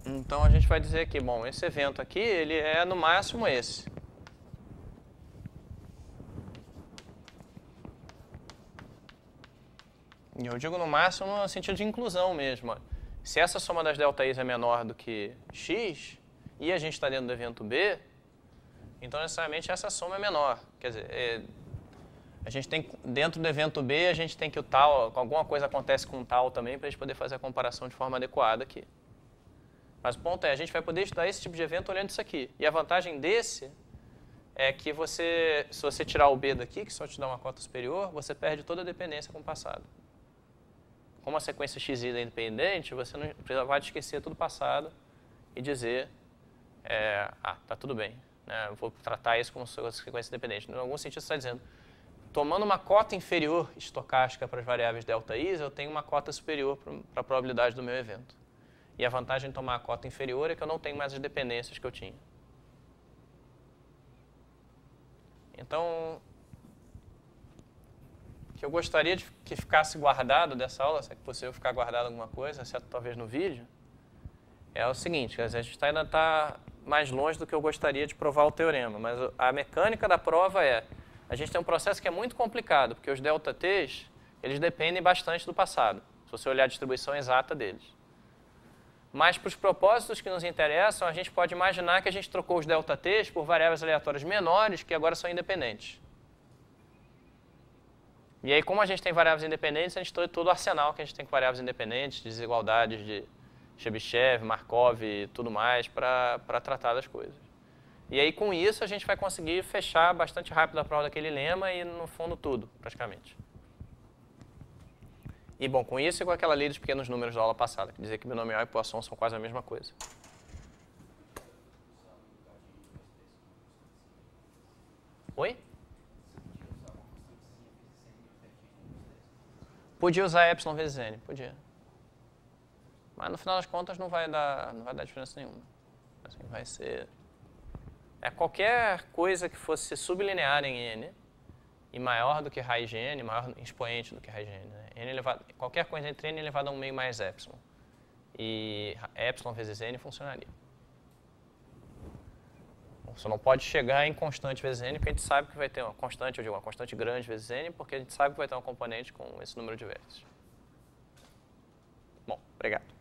Então a gente vai dizer que, bom, esse evento aqui, ele é no máximo esse. E eu digo no máximo no sentido de inclusão mesmo. Se essa soma das ΔIs é menor do que x, e a gente está dentro do evento B, então necessariamente essa soma é menor. Quer dizer, a gente tem, dentro do evento B, a gente tem que o tal, alguma coisa acontece com o tal também, para a gente poder fazer a comparação de forma adequada aqui. Mas o ponto é, a gente vai poder estudar esse tipo de evento olhando isso aqui. E a vantagem desse é que se você tirar o B daqui, que só te dá uma cota superior, você perde toda a dependência com o passado. Como a sequência xi é independente, você não vai esquecer tudo passado e dizer, tá tudo bem, né? Eu vou tratar isso como sequência independente. Em algum sentido, você está dizendo, tomando uma cota inferior estocástica para as variáveis ΔIs, eu tenho uma cota superior para a probabilidade do meu evento. E a vantagem de tomar a cota inferior é que eu não tenho mais as dependências que eu tinha. Então, o que eu gostaria de que ficasse guardado dessa aula, se é possível ficar guardado alguma coisa, exceto talvez no vídeo, é o seguinte, a gente ainda está mais longe do que eu gostaria de provar o teorema, mas a mecânica da prova a gente tem um processo que é muito complicado, porque os ΔTs, eles dependem bastante do passado, se você olhar a distribuição exata deles. Mas para os propósitos que nos interessam, a gente pode imaginar que a gente trocou os ΔTs por variáveis aleatórias menores que agora são independentes. E aí, como a gente tem variáveis independentes, a gente tem todo o arsenal que a gente tem com variáveis independentes, desigualdades de Chebyshev, Markov e tudo mais para tratar das coisas. E aí, com isso, a gente vai conseguir fechar bastante rápido a prova daquele lema e, no fundo, tudo, praticamente. E, bom, com isso e com aquela lei dos pequenos números da aula passada, que dizia que binomial e Poisson são quase a mesma coisa. Oi? Podia usar epsilon vezes n, podia. Mas, no final das contas, não vai dar diferença nenhuma. Assim, vai ser... qualquer coisa que fosse sublinear em n, e maior do que raiz de n, maior expoente do que raiz de n. Né? N elevado, qualquer coisa entre n elevado a 1 meio mais epsilon. E epsilon vezes n funcionaria. Você não pode chegar em constante vezes n, porque a gente sabe que vai ter uma constante, eu digo uma constante grande vezes n, porque a gente sabe que vai ter uma componente com esse número de vezes. Bom, obrigado.